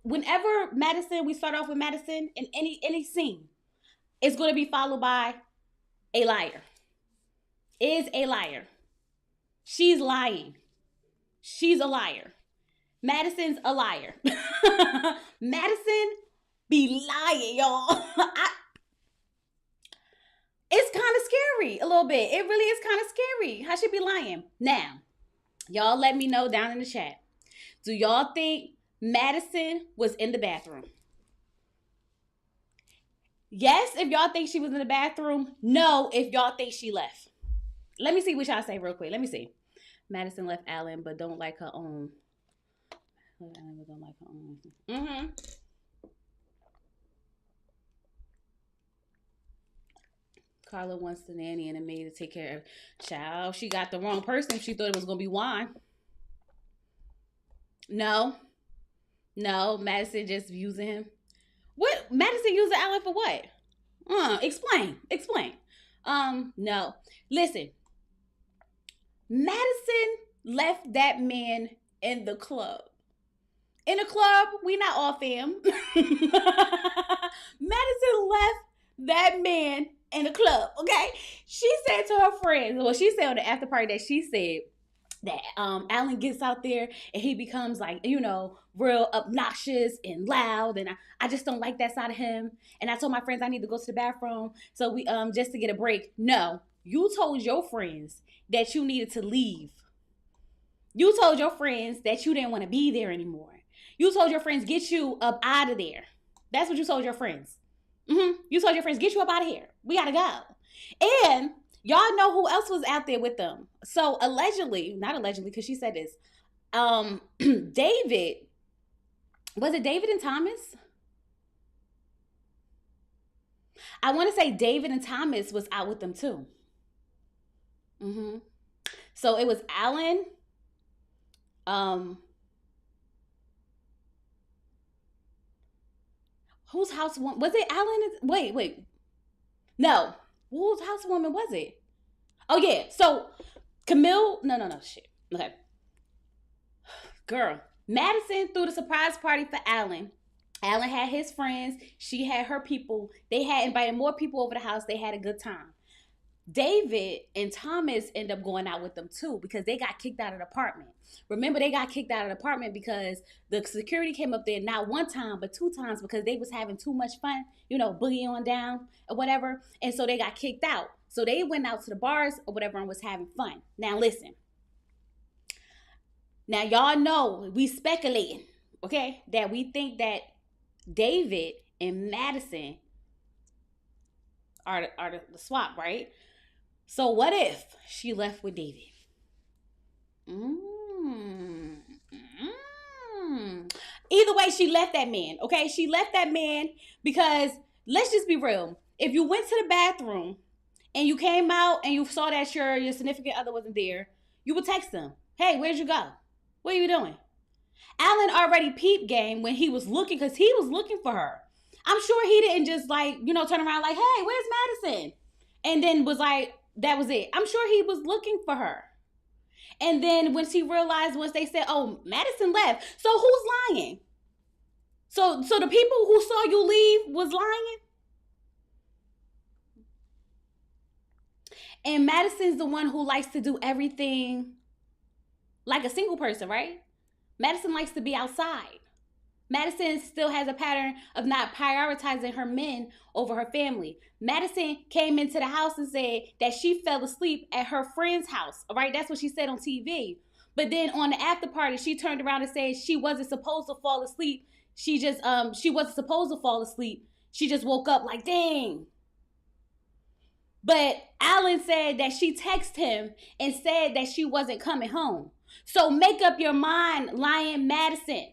Whenever Madison, we start off with Madison in any scene, it's going to be followed by a liar. Is a liar. She's lying. She's a liar. Madison's a liar. Madison be lying, y'all. It's kind of scary a little bit. It really is kind of scary how she be lying. Now, y'all let me know down in the chat. Do y'all think Madison was in the bathroom? Yes, if y'all think she was in the bathroom. No, if y'all think she left. Let me see what y'all say real quick. Let me see. Madison left Allan, but don't like her own. Carla wants the nanny and a maid to take care of. Child, she got the wrong person. She thought it was going to be Juan. No, Madison just using him. What? Madison using Allan for what? Explain. No. Listen. Madison left that man in the club. In the club, we not all fam. Madison left that man in the club, okay? She said to her friends, she said on the after party that she said that Allan gets out there and he becomes like, real obnoxious and loud, and I just don't like that side of him. And I told my friends I need to go to the bathroom, so we just to get a break. No, you told your friends that you needed to leave. You told your friends that you didn't want to be there anymore. You told your friends, get you up out of there. That's what you told your friends. You told your friends, get you up out of here. We gotta go. And y'all know who else was out there with them. So not allegedly, because she said this. David, was it David and Thomas? I want to say David and Thomas was out with them too. So it was Allan. Whose housewoman? Was it Allan? Wait. No. Whose housewoman was it? Oh, yeah. So Camille. No. Shit. Okay. Girl. Madison threw the surprise party for Allan. Allan had his friends. She had her people. They had invited more people over the house. They had a good time. David and Thomas end up going out with them too because they got kicked out of the apartment. Remember, they got kicked out of the apartment because the security came up there not one time, but 2 times because they was having too much fun, boogieing on down or whatever. And so they got kicked out. So they went out to the bars or whatever and was having fun. Now listen. Now y'all know we speculating. okay, that we think that David and Madison are the swap, right? So what if she left with David? Mm. Mm. Either way, she left that man, okay? She left that man because, let's just be real. If you went to the bathroom and you came out and you saw that your significant other wasn't there, you would text them, hey, where'd you go? What are you doing? Allan already peeped game when he was looking, because he was looking for her. I'm sure he didn't just turn around like, hey, where's Madison? And then was like, that was it. I'm sure he was looking for her. And then when she realized, once they said, oh, Madison left. So who's lying? So the people who saw you leave was lying? And Madison's the one who likes to do everything like a single person, right? Madison likes to be outside. Madison still has a pattern of not prioritizing her men over her family. Madison came into the house and said that she fell asleep at her friend's house. All right, that's what she said on TV. But then on the after party, she turned around and said she wasn't supposed to fall asleep. She wasn't supposed to fall asleep. She just woke up like, dang. But Allan said that she texted him and said that she wasn't coming home. So make up your mind, lying Madison.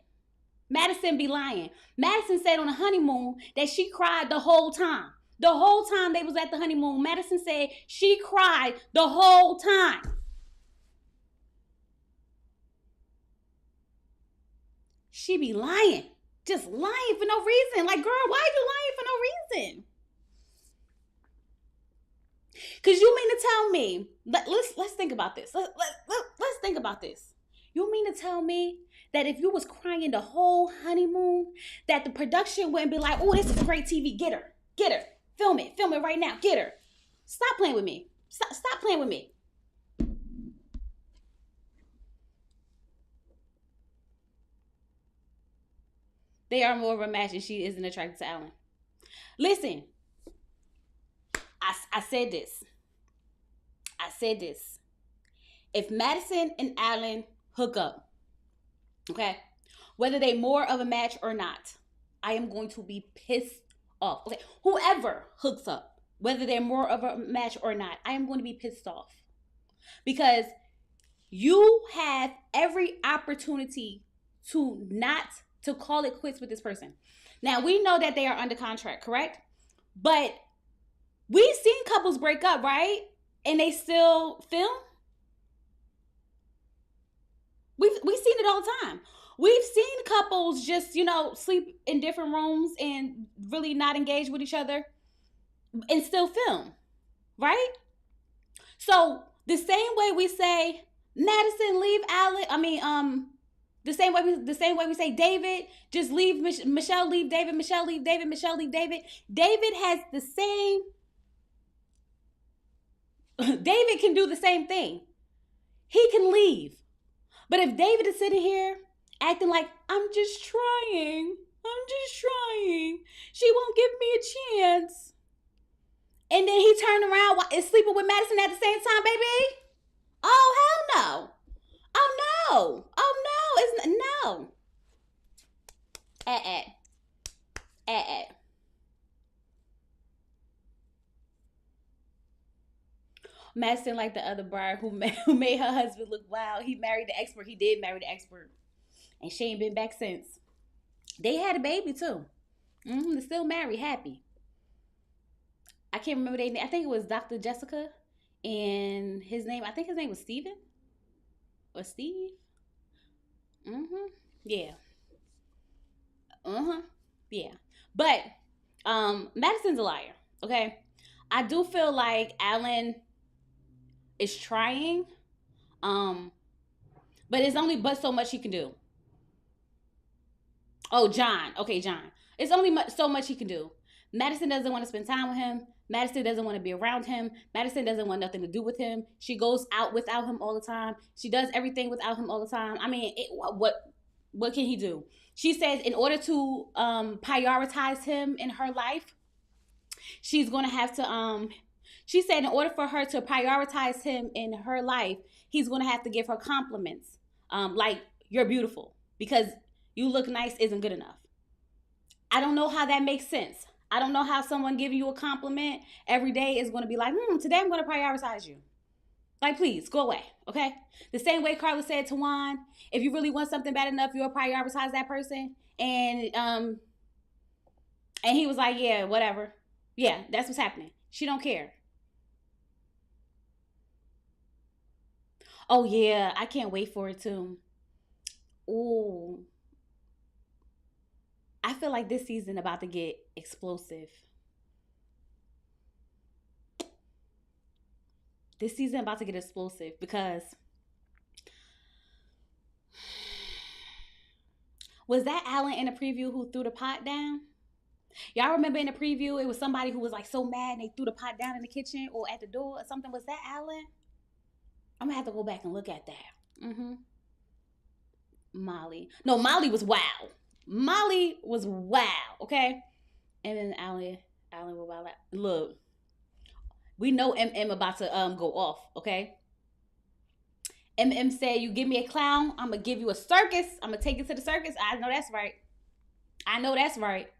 Madison be lying. Madison said on the honeymoon that she cried the whole time. The whole time they was at the honeymoon, Madison said she cried the whole time. She be lying. Just lying for no reason. Like, girl, why are you lying for no reason? Because you mean to tell me, let's think about this. Let's think about this. You mean to tell me that if you was crying the whole honeymoon, that the production wouldn't be like, oh, this is great TV, get her, film it right now, get her. Stop playing with me. Stop playing with me. They are more of a match and she isn't attracted to Allan. Listen, I said this. If Madison and Allan hook up, okay, whether they more of a match or not, I am going to be pissed off. Okay, whoever hooks up, whether they're more of a match or not, I am going to be pissed off. Because you have every opportunity to call it quits with this person. Now, we know that they are under contract, correct? But we've seen couples break up, right? And they still film. We've seen it all the time. We've seen couples just, sleep in different rooms and really not engage with each other and still film, right? So the same way we say Madison leave Allan, the same way we say David, just leave Michelle, leave David, Michelle leave David, Michelle leave David. David has the same. David can do the same thing. He can leave. But if David is sitting here acting like, I'm just trying, she won't give me a chance, and then he turned around and is sleeping with Madison at the same time, baby. Oh, hell no. Oh, no. It's no. Madison, like the other bride who made her husband look wild. He married the expert. He did marry the expert. And she ain't been back since. They had a baby too. They're still married, happy. I can't remember their name. I think it was Dr. Jessica. And I think his name was Steven. Or Steve. Yeah. Yeah. But Madison's a liar. Okay. I do feel like Allan is trying, but it's only but so much he can do. Oh, John. Okay, John. It's only so much he can do. Madison doesn't want to spend time with him. Madison doesn't want to be around him. Madison doesn't want nothing to do with him. She goes out without him all the time. She does everything without him all the time. I mean, what can he do? She says in order to prioritize him in her life, she's going to have to she said in order for her to prioritize him in her life, he's going to have to give her compliments. Like, you're beautiful. Because You look nice isn't good enough. I don't know how that makes sense. I don't know how someone giving you a compliment every day is going to be like, today I'm going to prioritize you. Like, please, go away, okay? The same way Carla said to Juan, if you really want something bad enough, you'll prioritize that person. And he was like, yeah, whatever. Yeah, that's what's happening. She don't care. Oh, yeah, I can't wait for it, too. Ooh. I feel like this season about to get explosive. This season about to get explosive because was that Allan in the preview who threw the pot down? Y'all remember in the preview it was somebody who was like so mad and they threw the pot down in the kitchen or at the door or something. Was that Allan? I'm gonna have to go back and look at that. Molly. No, Molly was wow. Molly was wow. Okay. And then Allan was wow. Look, we know MM about to go off. Okay. MM said, "You give me a clown, I'm gonna give you a circus. I'm gonna take you to the circus." I know that's right. I know that's right.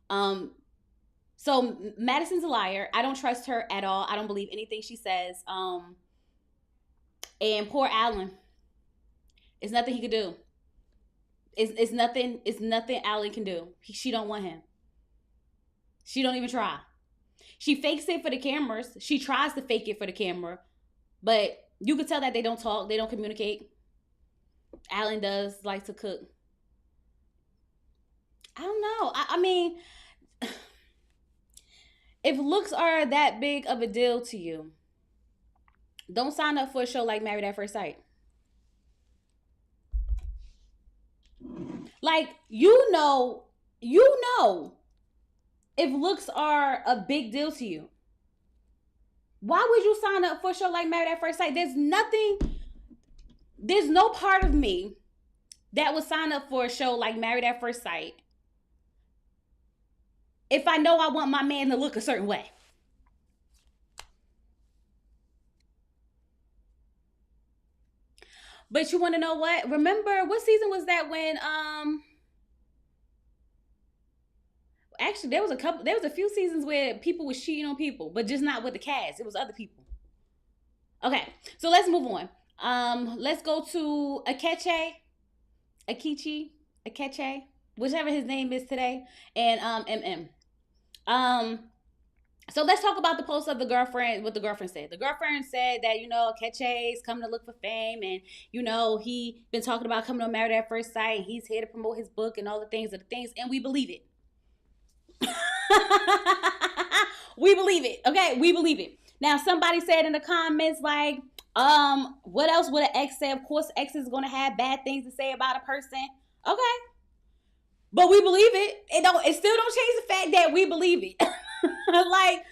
So Madison's a liar. I don't trust her at all. I don't believe anything she says. And poor Allan. It's nothing he could do. It's nothing Allan can do. She don't want him. She don't even try. She fakes it for the cameras. She tries to fake it for the camera. But you could tell that they don't talk. They don't communicate. Allan does like to cook. I don't know. I mean, if looks are that big of a deal to you, don't sign up for a show like Married at First Sight. Like, you know, if looks are a big deal to you, why would you sign up for a show like Married at First Sight? There's no part of me that would sign up for a show like Married at First Sight if I know I want my man to look a certain way. But you want to know what? Remember, what season was that when actually there was a few seasons where people was cheating on people, but just not with the cast. It was other people. Okay, so let's move on. Let's go to Akechi, whichever his name is today, and MM. So let's talk about the post of the girlfriend, what the girlfriend said. The girlfriend said that, Akechi is coming to look for fame, and, he been talking about coming on Married at First Sight, and he's here to promote his book and all the things, and we believe it. We believe it, okay? We believe it. Now, somebody said in the comments, like, what else would an ex say? Of course, ex is going to have bad things to say about a person. Okay. But we believe it. It still don't change the fact that we believe it. Like,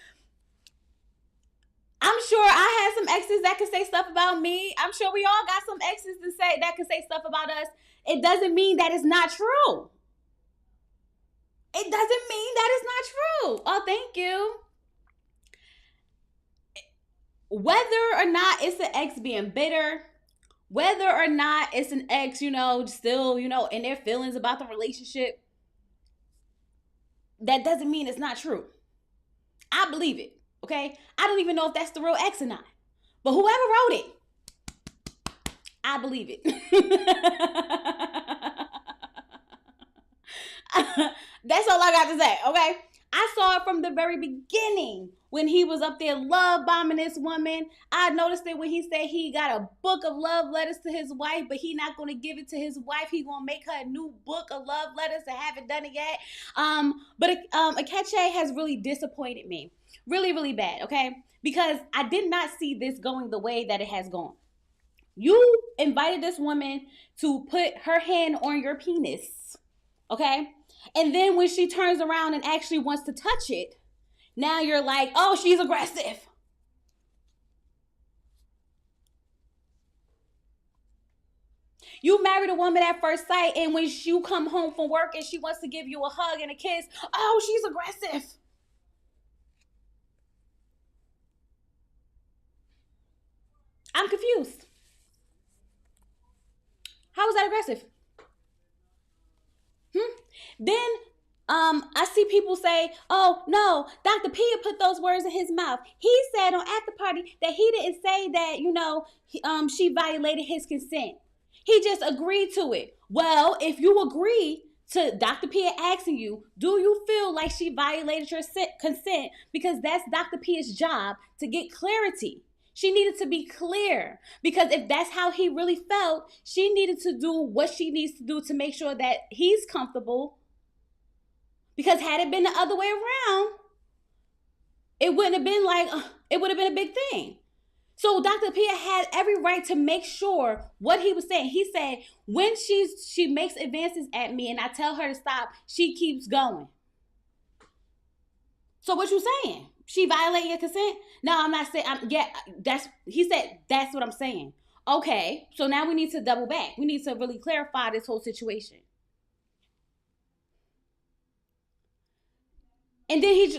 I'm sure I had some exes that could say stuff about me. I'm sure we all got some exes that could say stuff about us. It doesn't mean that it's not true. It doesn't mean that it's not true. Oh, thank you. Whether or not it's an ex being bitter, whether or not it's an ex, still, in their feelings about the relationship, that doesn't mean it's not true. I believe it, okay? I don't even know if that's the real ex or not. But whoever wrote it, I believe it. That's all I got to say, okay? I saw it from the very beginning when he was up there love bombing this woman. I noticed it when he said he got a book of love letters to his wife, but he not going to give it to his wife. He going to make her a new book of love letters and haven't done it yet. But Akechi has really disappointed me. Really, really bad, okay? Because I did not see this going the way that it has gone. You invited this woman to put her hand on your penis, okay? And then when she turns around and actually wants to touch it, now you're like, oh, she's aggressive. You married a woman at first sight, and when you come home from work and she wants to give you a hug and a kiss, oh, she's aggressive. I'm confused. How is that aggressive? Then I see people say, "Oh no, Dr. Pia put those words in his mouth. He said on after party that he didn't say that. She violated his consent. He just agreed to it. Well, if you agree to Dr. Pia asking you, do you feel like she violated your consent? Because that's Dr. Pia's job to get clarity. She needed to be clear because if that's how he really felt, she needed to do what she needs to do to make sure that he's comfortable. Because had it been the other way around, it wouldn't have been it would have been a big thing. So Dr. Pia had every right to make sure what he was saying. He said, when she makes advances at me and I tell her to stop, she keeps going. So what you saying? She violated your consent? No, I'm not saying. He said that's what I'm saying. Okay, so now we need to double back. We need to really clarify this whole situation. And then he's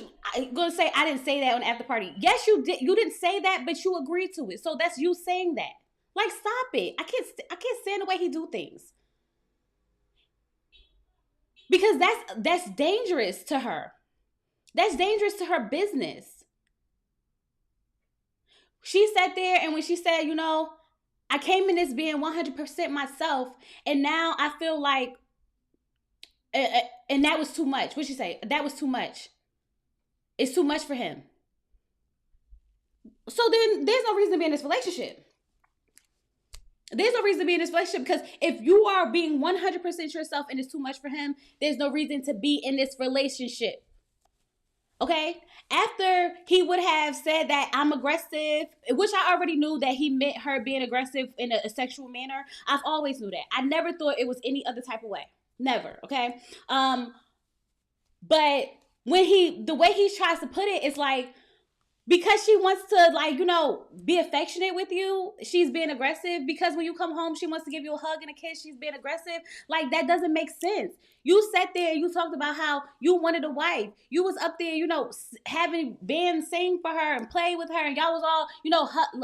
gonna say, I didn't say that on the after party. Yes, you did. You didn't say that, but you agreed to it. So that's you saying that. Like, stop it. I can't stand the way he do things. Because that's dangerous to her. That's dangerous to her business. She sat there and when she said, I came in this being 100% myself, and now I feel like, and that was too much. What'd she say? That was too much. It's too much for him. So then there's no reason to be in this relationship. There's no reason to be in this relationship because if you are being 100% yourself and it's too much for him, there's no reason to be in this relationship. Okay? After he would have said that I'm aggressive, which I already knew that he meant her being aggressive in a sexual manner. I've always knew that. I never thought it was any other type of way. Never. Okay? But the way he tries to put it is like, because she wants to be affectionate with you, she's being aggressive. Because when you come home, she wants to give you a hug and a kiss, she's being aggressive. Like, that doesn't make sense. You sat there and you talked about how you wanted a wife. You was up there, having bands sing for her and play with her, and y'all was all,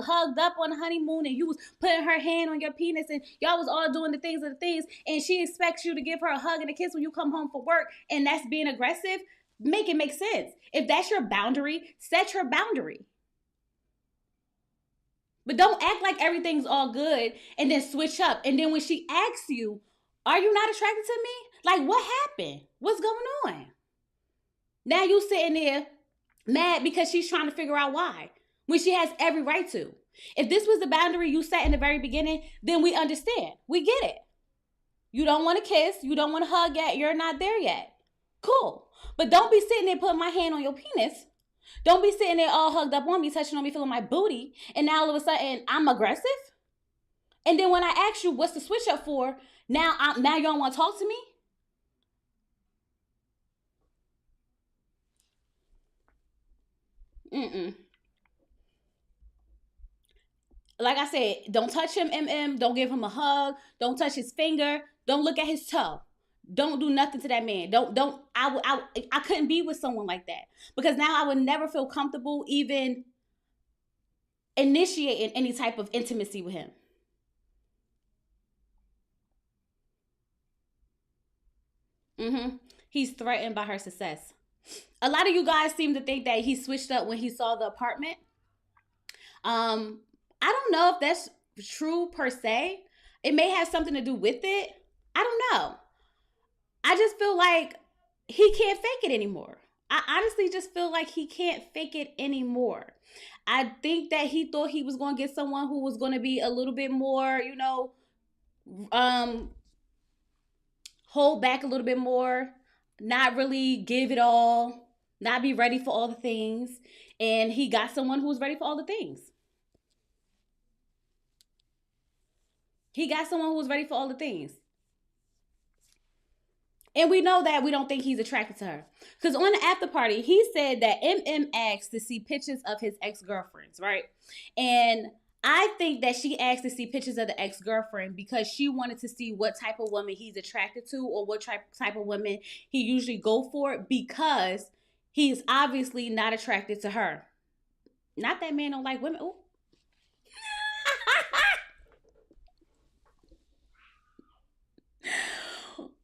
hugged up on the honeymoon, and you was putting her hand on your penis, and y'all was all doing the things, and she expects you to give her a hug and a kiss when you come home from work, and that's being aggressive. Make it make sense. If that's your boundary, set your boundary. But don't act like everything's all good and then switch up. And then when she asks you, are you not attracted to me? Like, what happened? What's going on? Now you sitting there mad because she's trying to figure out why, when she has every right to. If this was the boundary you set in the very beginning, then we understand. We get it. You don't want to kiss. You don't want to hug yet. You're not there yet. Cool. But don't be sitting there putting my hand on your penis. Don't be sitting there all hugged up on me, touching on me, feeling my booty. And now all of a sudden, I'm aggressive. And then when I ask you what's the switch up for, now you don't want to talk to me? Like I said, don't touch him, MM. Don't give him a hug. Don't touch his finger. Don't look at his toe. Don't do nothing to that man. I couldn't be with someone like that because now I would never feel comfortable even initiating any type of intimacy with him. He's threatened by her success. A lot of you guys seem to think that he switched up when he saw the apartment. I don't know if that's true per se. It may have something to do with it. I don't know. I just feel like he can't fake it anymore. I honestly just feel like he can't fake it anymore. I think that he thought he was going to get someone who was going to be a little bit more, hold back a little bit more, not really give it all, not be ready for all the things. And he got someone who was ready for all the things. He got someone who was ready for all the things. And we know that we don't think he's attracted to her. Because on the after party, he said that MM asked to see pictures of his ex-girlfriends, right? And I think that she asked to see pictures of the ex-girlfriend because she wanted to see what type of woman he's attracted to or what type of woman he usually go for because he's obviously not attracted to her. Not that man don't like women. Ooh.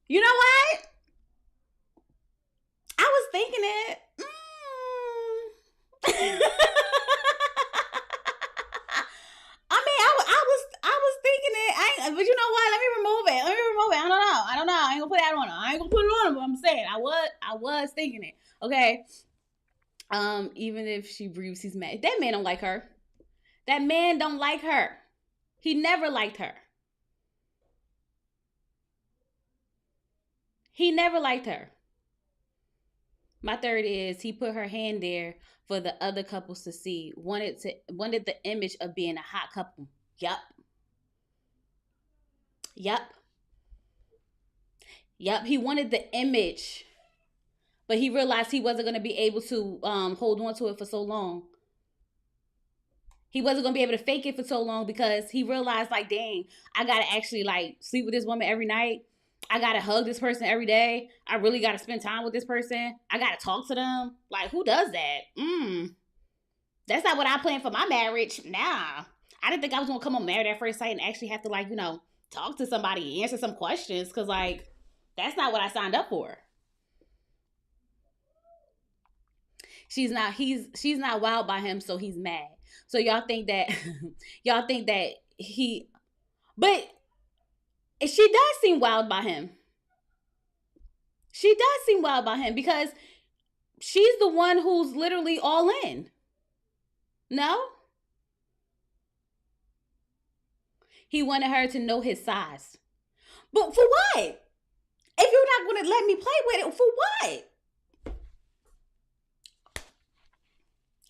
You know what? know what? Let me remove it. I don't know. I ain't gonna put that on her. I ain't gonna put it on her, but I'm saying I was thinking it. Okay. Even if she breathes, he's mad. That man don't like her. That man don't like her. He never liked her. He never liked her. My third is he put her hand there for the other couples to see. Wanted the image of being a hot couple. Yup. He wanted the image, but he realized he wasn't going to be able to hold on to it for so long. He wasn't going to be able to fake it for so long because he realized, like, dang, I got to actually, like, sleep with this woman every night. I got to hug this person every day. I really got to spend time with this person. I got to talk to them. Like, who does that? That's not what I planned for my marriage. Nah. I didn't think I was going to come on Married at First Sight and actually have to, like, talk to somebody, answer some questions. Because, like, that's not what I signed up for. She's not wowed by him, so he's mad. So y'all think that he, but she does seem wowed by him. She does seem wowed by him because she's the one who's literally all in. No? He wanted her to know his size. But for what? If you're not going to let me play with it, for what?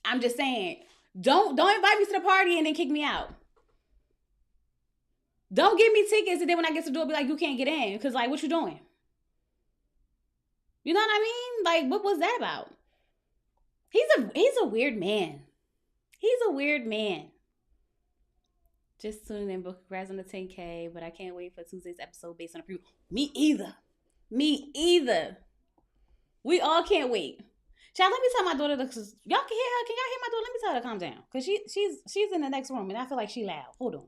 I'm just saying, don't invite me to the party and then kick me out. Don't give me tickets and then when I get to the door, be like, you can't get in. Because, like, what you doing? You know what I mean? Like, what was that about? He's a weird man. He's a weird man. Just tuning in, but congrats on the 10K. But I can't wait for Tuesday's episode based on the preview. Me either. We all can't wait. Child, let me tell my daughter, because y'all can hear her. Can y'all hear my daughter? Let me tell her to calm down. Because she's in the next room, and I feel like she loud. Hold on.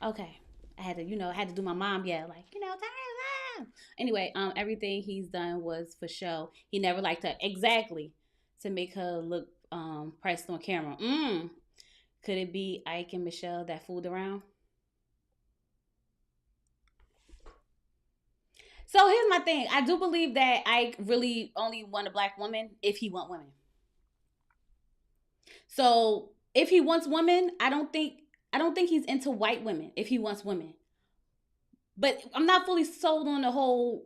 Okay. I had to do my mom, like, time. Anyway, everything he's done was for show. He never liked her. Exactly. To make her look pressed on camera. Could it be Ike and Michelle that fooled around? So here's my thing. I do believe that Ike really only want a black woman if he want women. So if he wants women, I don't think he's into white women if he wants women. But I'm not fully sold on the whole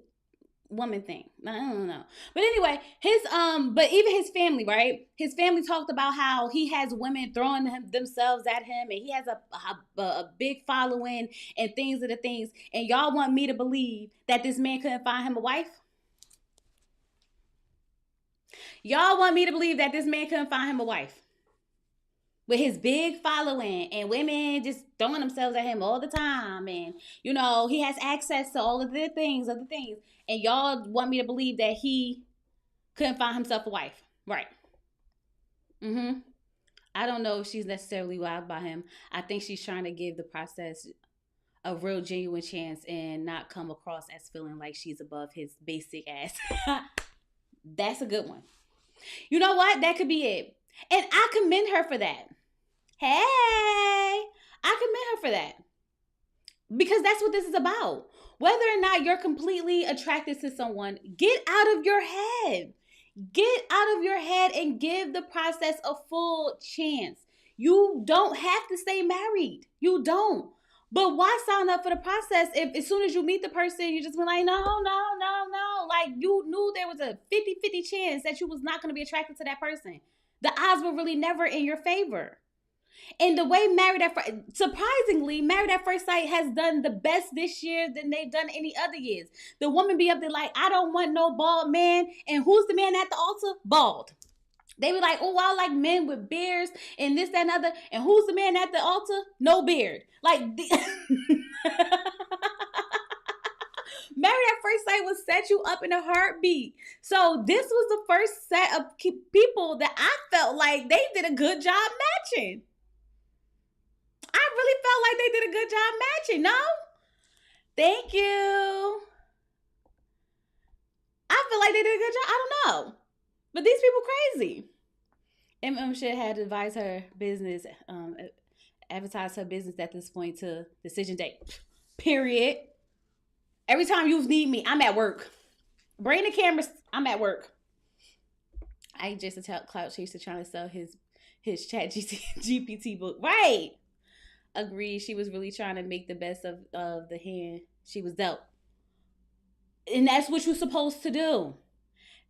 woman thing. I don't know. But anyway, but even his family, right? His family talked about how he has women throwing themselves at him and he has a big following and things of the things. And y'all want me to believe that this man couldn't find him a wife? Y'all want me to believe that this man couldn't find him a wife? With his big following and women just throwing themselves at him all the time. And, he has access to all of the things, And y'all want me to believe that he couldn't find himself a wife. Right. I don't know if she's necessarily wild by him. I think she's trying to give the process a real genuine chance and not come across as feeling like she's above his basic ass. That's a good one. You know what? That could be it. And I commend her for that. Hey, I commend her for that. Because that's what this is about. Whether or not you're completely attracted to someone, get out of your head. Get out of your head and give the process a full chance. You don't have to stay married. You don't. But why sign up for the process if as soon as you meet the person, you just be like, no. Like, you knew there was a 50-50 chance that you was not going to be attracted to that person. The odds were really never in your favor. And the way Married at First Sight has done the best this year than they've done any other years. The woman be up there like, I don't want no bald man. And who's the man at the altar? Bald. They be like, oh, I like men with beards and this, that, and other. And who's the man at the altar? No beard. Like, Married at First Sight will set you up in a heartbeat. So this was the first set of people that I felt like they did a good job matching. I really felt like they did a good job matching. No? Thank you. I feel like they did a good job. I don't know. But these people crazy. MM should have advised her business, advertise her business at this point to decision date. Period. Every time you need me, I'm at work. Bring the cameras. I'm at work. I just a clout chaser trying to sell his chat GPT book. Right. Agreed. She was really trying to make the best of the hand she was dealt. And that's what you're supposed to do.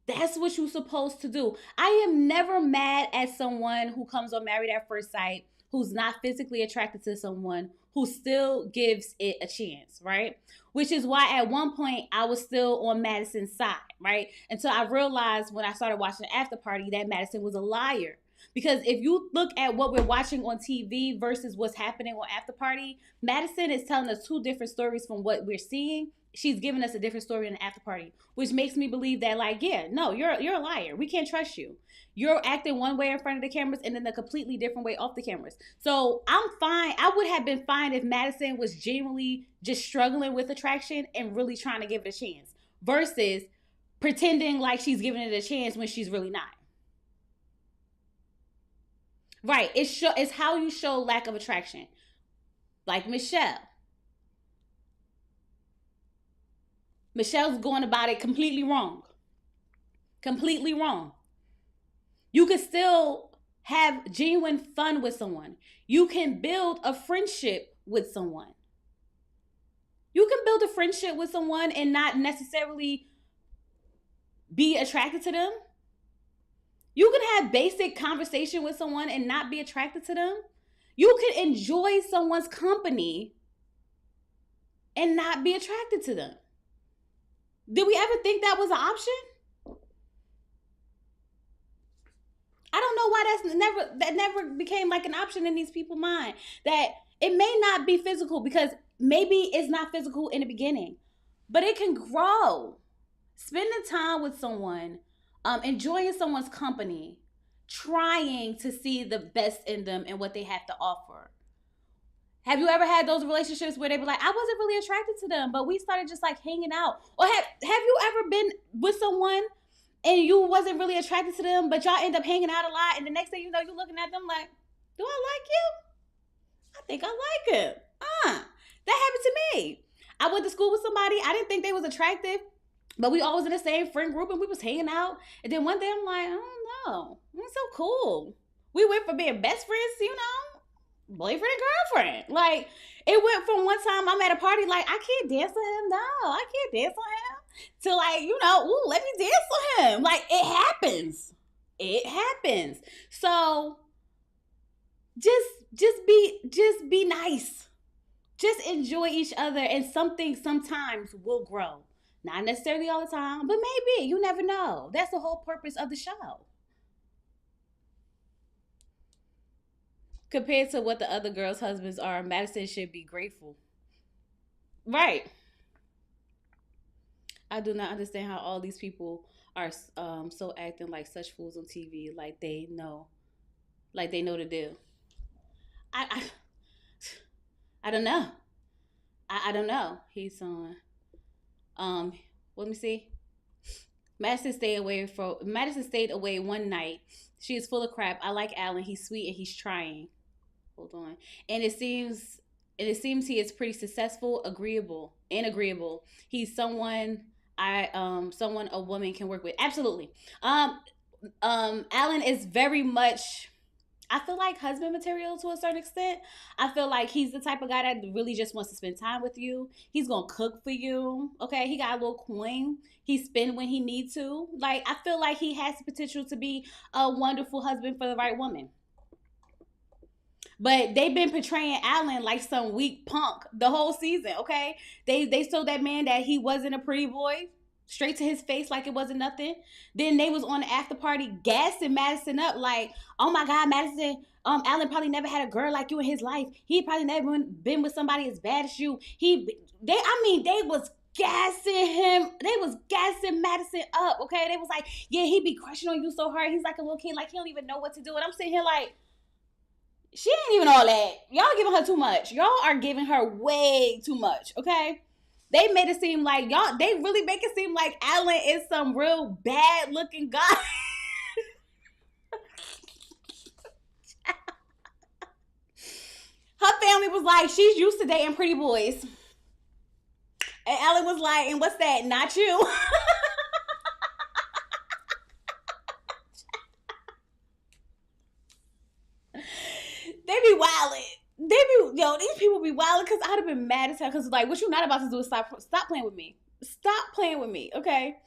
That's what you're supposed to do. I am never mad at someone who comes on Married at First Sight, who's not physically attracted to someone, who still gives it a chance, right? Which is why at one point I was still on Madison's side, right? Until I realized when I started watching After Party that Madison was a liar. Because if you look at what we're watching on TV versus what's happening on After Party, Madison is telling us two different stories from what we're seeing. She's giving us a different story in the After Party, which makes me believe that, like, yeah, no, you're a liar. We can't trust you. You're acting one way in front of the cameras and then a completely different way off the cameras. So I'm fine. I would have been fine if Madison was genuinely just struggling with attraction and really trying to give it a chance versus pretending like she's giving it a chance when she's really not. Right. It's how you show lack of attraction. Like Michelle. Michelle's going about it completely wrong. Completely wrong. You can still have genuine fun with someone. You can build a friendship with someone. You can build a friendship with someone and not necessarily be attracted to them. You can have basic conversation with someone and not be attracted to them. You can enjoy someone's company and not be attracted to them. Did we ever think that was an option? I don't know why that never became like an option in these people's mind. That it may not be physical because maybe it's not physical in the beginning, but it can grow. Spending time with someone, enjoying someone's company, trying to see the best in them and what they have to offer. Have you ever had those relationships where they be like, I wasn't really attracted to them, but we started just like hanging out? Or have you ever been with someone and you wasn't really attracted to them, but y'all end up hanging out a lot, and the next thing you know, you're looking at them like, do I like you? I think I like him. That happened to me. I went to school with somebody. I didn't think they was attractive, but we all was in the same friend group and we was hanging out. And then one day I'm like, I don't know. It's so cool. We went from being best friends, boyfriend and girlfriend. Like, it went from one time I'm at a party like, I can't dance with him. No, I can't dance with him. To like, ooh, let me dance with him. Like, it happens. It happens. So just be nice. Just enjoy each other, and something sometimes will grow. Not necessarily all the time, but maybe. You never know. That's the whole purpose of the show. Compared to what the other girls' husbands are, Madison should be grateful. Right. I do not understand how all these people are so acting like such fools on TV, like they know the deal. I don't know. I don't know. He's on. Let me see. Madison stayed away one night. She is full of crap. I like Allan. He's sweet and he's trying. Hold on. And it seems he is pretty successful, agreeable. He's someone a woman can work with. Absolutely. Allan is very much, I feel like, husband material to a certain extent. I feel like he's the type of guy that really just wants to spend time with you. He's gonna cook for you. Okay, he got a little coin. He spend when he needs to. Like, I feel like he has the potential to be a wonderful husband for the right woman. But they've been portraying Allan like some weak punk the whole season, okay? They told that man that he wasn't a pretty boy, straight to his face like it wasn't nothing. Then they was on the after party gassing Madison up like, oh my God, Madison, Allan probably never had a girl like you in his life. He probably never been with somebody as bad as you. They was gassing him. They was gassing Madison up, okay? They was like, yeah, he be crushing on you so hard. He's like a little kid, like he don't even know what to do. And I'm sitting here like, she ain't even all that. Y'all giving her too much. Y'all are giving her way too much, okay? They made it seem like they really make it seem like Allan is some real bad looking guy. like, she's used to dating pretty boys. And Allan was like, and what's that? Not you. They be wildin'. These people be wildin' because I'd have been mad as hell. Because, like, what you not about to do is stop playing with me. Stop playing with me, okay?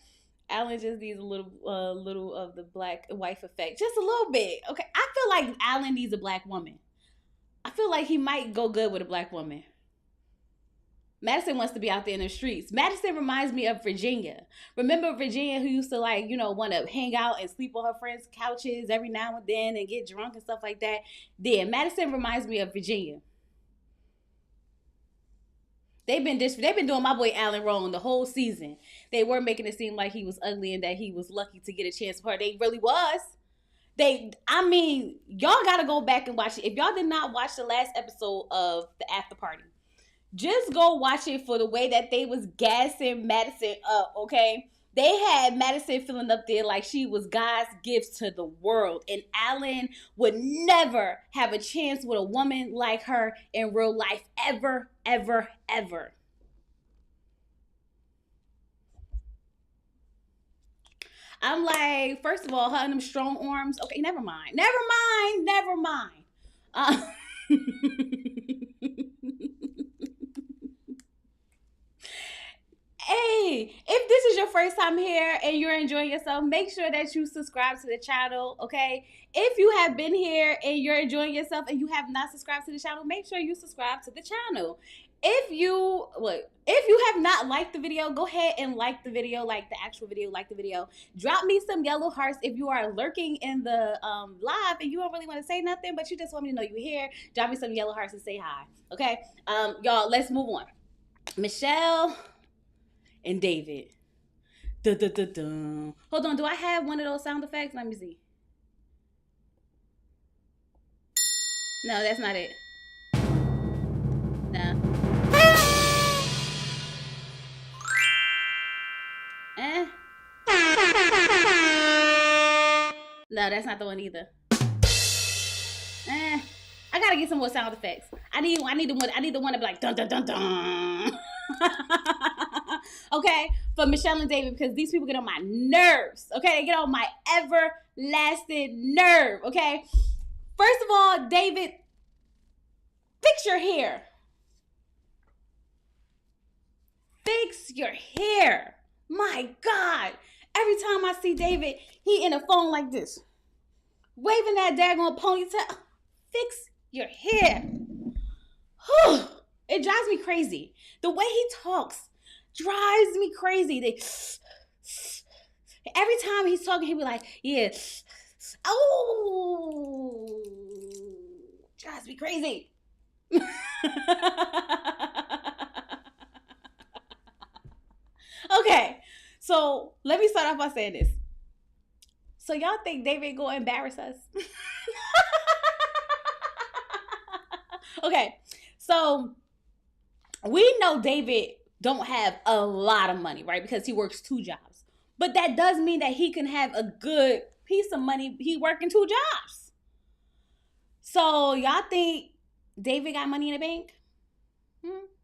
Allan just needs a little of the black wife effect. Just a little bit, okay? I feel like Allan needs a black woman. I feel like he might go good with a black woman. Madison wants to be out there in the streets. Madison reminds me of Virginia. Remember Virginia, who used to, like, want to hang out and sleep on her friends' couches every now and then and get drunk and stuff like that? Yeah, Madison reminds me of Virginia. They've been doing my boy Allan wrong the whole season. They were making it seem like he was ugly and that he was lucky to get a chance for her. They really was. Y'all gotta go back and watch it. If y'all did not watch the last episode of the after party, just go watch it for the way that they was gassing Madison up, okay? They had Madison feeling up there like she was God's gift to the world. And Allan would never have a chance with a woman like her in real life. Ever, ever, ever. I'm like, first of all, her and them strong arms. Okay, never mind. Hey, if this is your first time here and you're enjoying yourself, make sure that you subscribe to the channel, okay? If you have been here and you're enjoying yourself and you have not subscribed to the channel, make sure you subscribe to the channel. If you have not liked the video, go ahead and like the video, like the actual video, like the video. Drop me some yellow hearts if you are lurking in the live and you don't really want to say nothing, but you just want me to know you're here. Drop me some yellow hearts and say hi, okay? Y'all, let's move on. Michelle and David. Dun, dun, dun, dun. Hold on, do I have one of those sound effects? Let me see. No, that's not it. No. No, that's not the one either. I gotta get some more sound effects. I need the one to be like dun dun dun dun. Okay, for Michelle and David, because these people get on my nerves. Okay, they get on my everlasting nerve. Okay, first of all, David, fix your hair. Fix your hair. My God, every time I see David, he in a phone like this, waving that daggone ponytail. Fix your hair. It drives me crazy. The way he talks drives me crazy. Every time he's talking, he'll be like, yeah. Oh, drives me crazy. Okay, so let me start off by saying this. So y'all think David gonna embarrass us? Okay, so we know David don't have a lot of money, right? Because he works 2 jobs. But that does mean that he can have a good piece of money. He working 2 jobs. So y'all think David got money in the bank?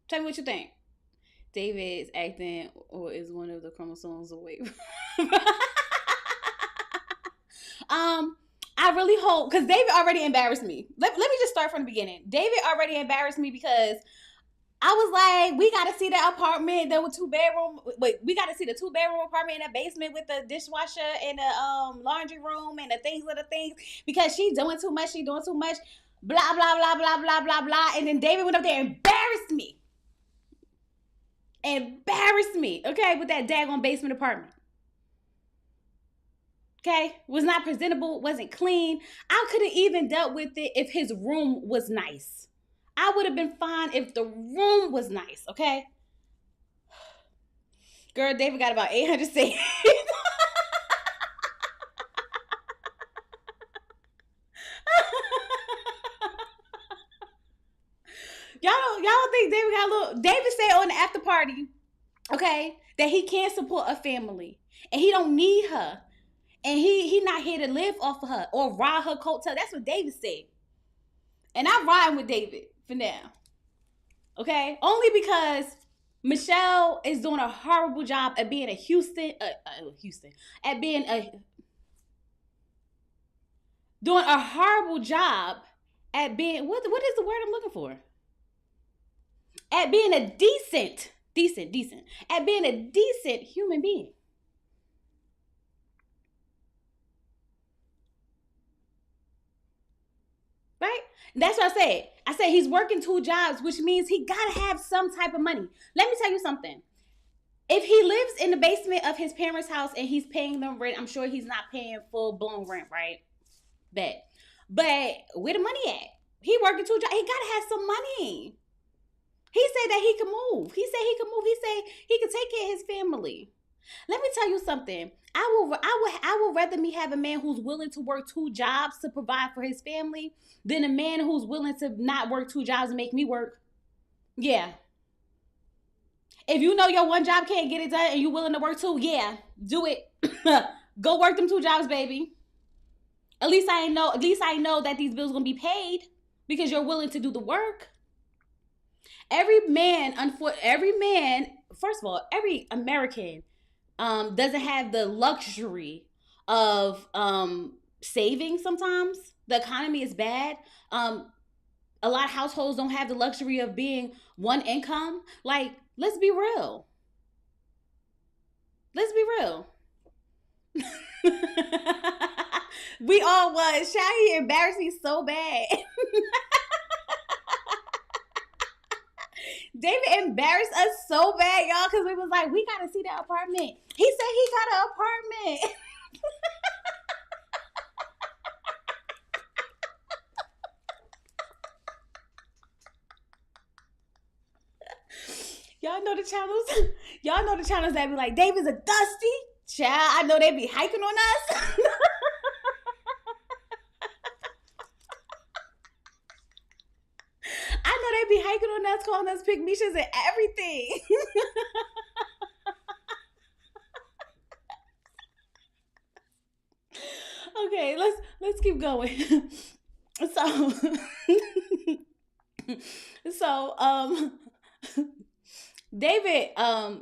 Tell me what you think. David is acting or is one of the chromosomes away. I really hope, because David already embarrassed me. Let me just start from the beginning. David already embarrassed me because I was like, we got to see that apartment. There were 2-bedroom. Wait, we got to see the 2-bedroom apartment in the basement with the dishwasher and the laundry room and the things because she's doing too much. She's doing too much. Blah, blah, blah, blah, blah, blah, blah. And then David went up there and embarrassed me. Okay, with that daggone basement apartment. Okay, was not presentable, wasn't clean. I could have even dealt with it if his room was nice. I would have been fine if the room was nice, okay? Girl, David got about 800 saved. Y'all don't think David got a little... David said on the after party, okay, that he can't support a family. And he don't need her. And he not here to live off of her or ride her coattail. That's what David said. And I'm riding with David for now. Okay? Only because Michelle is doing a horrible job at being doing a horrible job at being, what is the word I'm looking for? At being a decent, at being a decent human being. Right? That's what I said. I said he's working 2 jobs, which means he gotta have some type of money. Let me tell you something. If he lives in the basement of his parents' house and he's paying them rent, I'm sure he's not paying full-blown rent, right? Bet. But where the money at? He working 2 jobs. He gotta have some money. He said that he could move. He said he could take care of his family. Let me tell you something. I would rather me have a man who's willing to work 2 jobs to provide for his family than a man who's willing to not work 2 jobs and make me work. Yeah. If you know your 1 job can't get it done and you're willing to work 2, yeah, do it. Go work them 2 jobs, baby. At least I know that these bills are gonna be paid because you're willing to do the work. Every man, first of all, every American doesn't have the luxury of saving sometimes. The economy is bad. A lot of households don't have the luxury of being one income. Like, let's be real. We all was. Shahi embarrassed me so bad. David embarrassed us so bad, y'all, because we was like, we gotta see that apartment. He said he got an apartment. Y'all know the channels that be like, David's a dusty child. I know they be hiking on us. I know they be hiking on us, calling us pygmishas and everything. Okay, let's keep going. So David,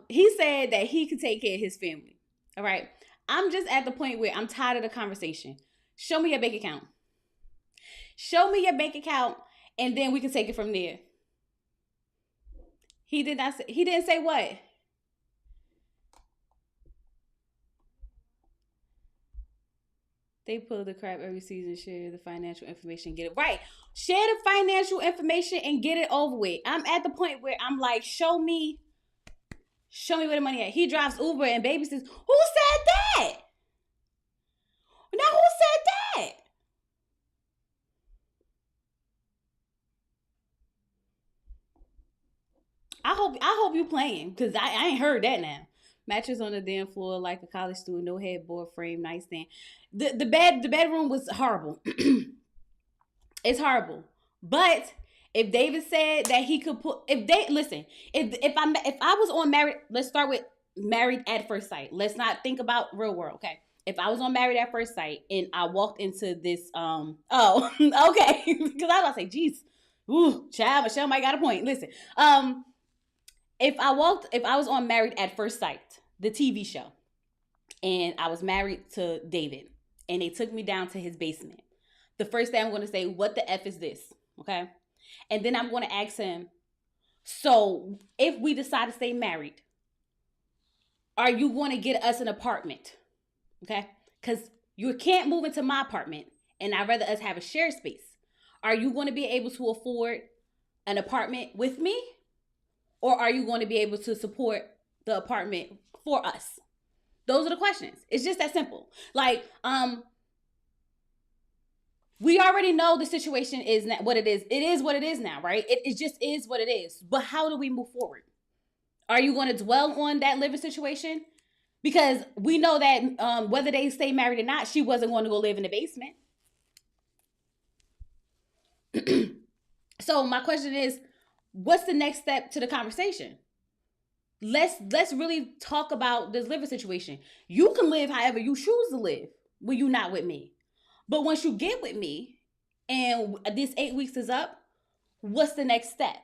he said that he could take care of his family. All right. I'm just at the point where I'm tired of the conversation. Show me your bank account. And then we can take it from there. He didn't say what? They pull the crap every season, share the financial information, get it right. Share the financial information and get it over with. I'm at the point where I'm like, show me where the money at. He drives Uber and baby says, who said that? Now who said that? I hope you playing, because I ain't heard that now. Mattress on the damn floor like a college student, no headboard, frame, nightstand. The bedroom was horrible. It's horrible. But if David said that he could put, if I was on Married, let's start with Married at First Sight. Let's not think about real world, okay? If I was on Married at First Sight and I walked into this, okay, because I was about to say, geez, ooh, child, Michelle might got a point. Listen, if I was on Married at First Sight, the TV show, and I was married to David, and they took me down to his basement, the first thing I'm going to say, what the F is this? Okay. And then I'm going to ask him, so if we decide to stay married, are you going to get us an apartment? Okay. Because you can't move into my apartment and I'd rather us have a shared space. Are you going to be able to afford an apartment with me? Or are you going to be able to support the apartment for us? Those are the questions. It's just that simple. Like, we already know the situation is what it is. It is what it is now, right? It just is what it is. But how do we move forward? Are you going to dwell on that living situation? Because we know that whether they stay married or not, she wasn't going to go live in the basement. So my question is, what's the next step to the conversation? Let's really talk about this living situation. You can live however you choose to live when you're not with me. But once you get with me and this 8 weeks is up, what's the next step?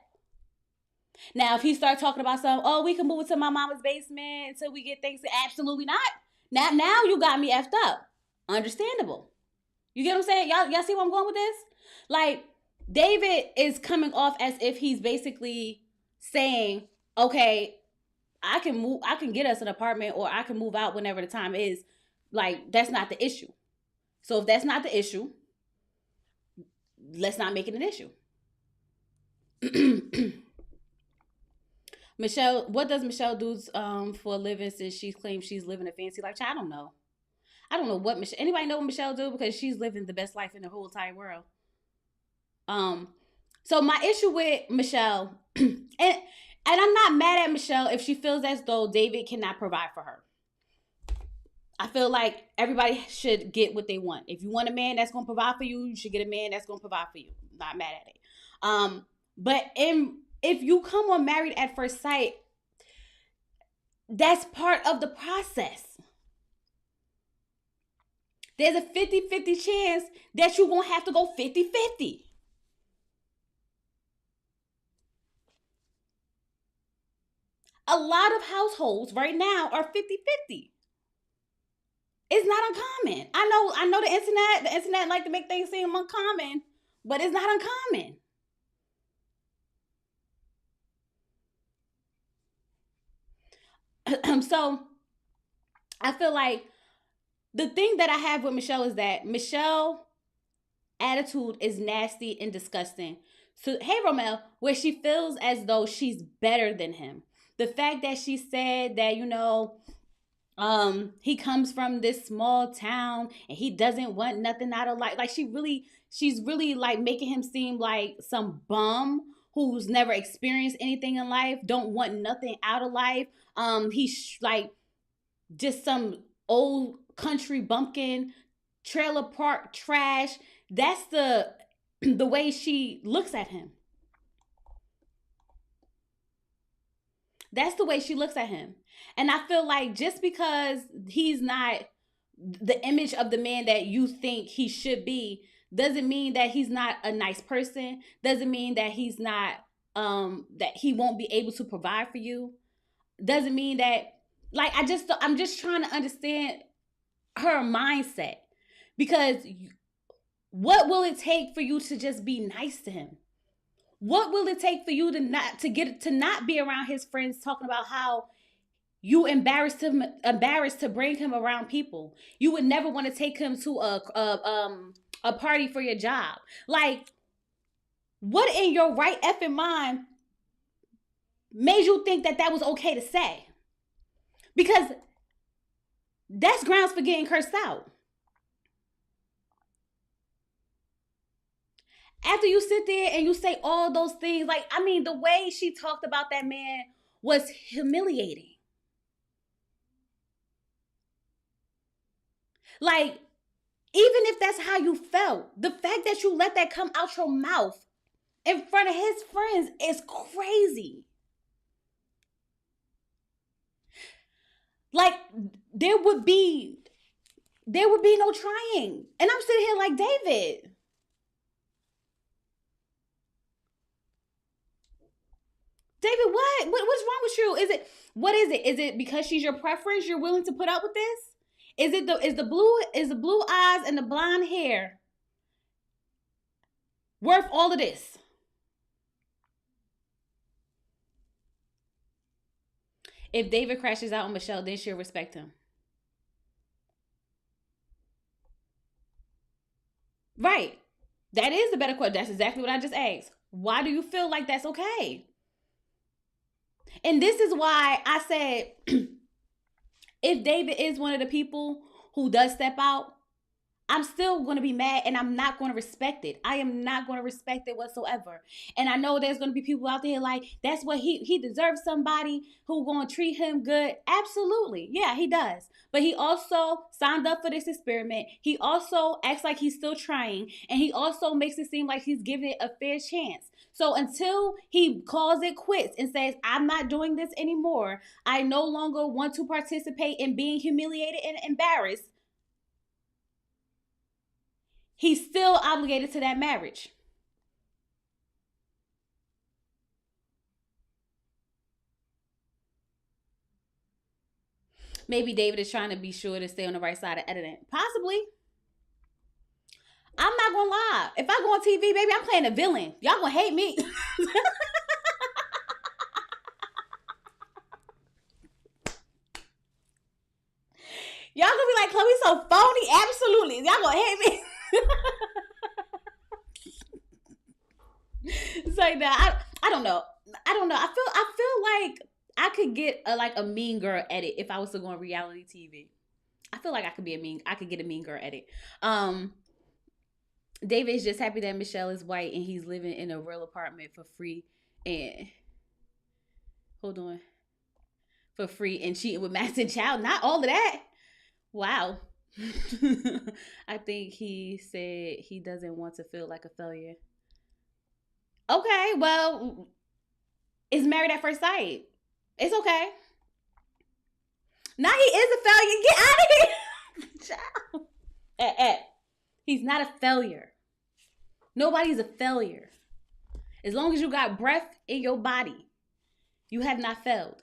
Now, if he start talking about something, oh, we can move into my mama's basement until we get things, absolutely not. Now you got me effed up. Understandable. You get what I'm saying? Y'all see where I'm going with this? Like, David is coming off as if he's basically saying, okay, I can get us an apartment, or I can move out whenever the time is. Like, that's not the issue. So if that's not the issue, let's not make it an issue. Michelle, what does Michelle do for a living, since she claims she's living a fancy life? I don't know. I don't know what Michelle. Anybody know what Michelle do? Because she's living the best life in the whole entire world. So my issue with Michelle, and I'm not mad at Michelle if she feels as though David cannot provide for her. I feel like everybody should get what they want. If you want a man that's gonna provide for you, you should get a man that's gonna provide for you. Not mad at it. But if you come on Married at First Sight, that's part of the process. There's a 50-50 chance that you're gonna have to go 50-50. A lot of households right now are 50-50. It's not uncommon. I know the internet like to make things seem uncommon, but it's not uncommon. So I feel like the thing that I have with Michelle is that Michelle's attitude is nasty and disgusting. So, hey, Romel, where she feels as though she's better than him. The fact that she said that, he comes from this small town and he doesn't want nothing out of life. Like, she's really like making him seem like some bum who's never experienced anything in life, don't want nothing out of life. He's like just some old country bumpkin, trailer park trash. That's the way she looks at him. That's the way she looks at him. And I feel like just because he's not the image of the man that you think he should be, doesn't mean that he's not a nice person. Doesn't mean that he's not, that he won't be able to provide for you. Doesn't mean that, like, I'm just trying to understand her mindset. Because what will it take for you to just be nice to him? What will it take for you to not be around his friends talking about how you embarrassed to bring him around people? You would never want to take him to a party for your job. Like, what in your right effing mind made you think that was okay to say? Because that's grounds for getting cursed out. After you sit there and you say all those things, like, I mean, the way she talked about that man was humiliating. Like, even if that's how you felt, the fact that you let that come out your mouth in front of his friends is crazy. Like, there would be no trying. And I'm sitting here like, David, what's wrong with you? What is it? Is it because she's your preference you're willing to put up with this? Is the blue eyes and the blonde hair worth all of this? If David crashes out on Michelle, then she'll respect him. Right. That is the better question. That's exactly what I just asked. Why do you feel like that's okay? And this is why I said, if David is one of the people who does step out, I'm still going to be mad, and I'm not going to respect it. I am not going to respect it whatsoever. And I know there's going to be people out there like, that's what he deserves, somebody who going to treat him good. Absolutely. Yeah, he does. But he also signed up for this experiment. He also acts like he's still trying. And he also makes it seem like he's giving it a fair chance. So until he calls it quits and says, I'm not doing this anymore, I no longer want to participate in being humiliated and embarrassed, he's still obligated to that marriage. Maybe David is trying to be sure to stay on the right side of editing. Possibly. I'm not gonna lie. If I go on TV, baby, I'm playing a villain. Y'all gonna hate me. Y'all gonna be like, Chloe's so phony. Absolutely. Y'all gonna hate me. It's like that. I don't know. I feel like I could get a mean girl edit if I was to go on reality TV. I feel like I could get a mean girl edit. David is just happy that Michelle is white and he's living in a real apartment for free and for free and cheating with Madison Child. Not all of that. Wow. I think he said he doesn't want to feel like a failure. Okay, well, it's Married at First Sight. It's okay. Now he is a failure. Get out of here. He's not a failure. Nobody's a failure. As long as you got breath in your body, you have not failed.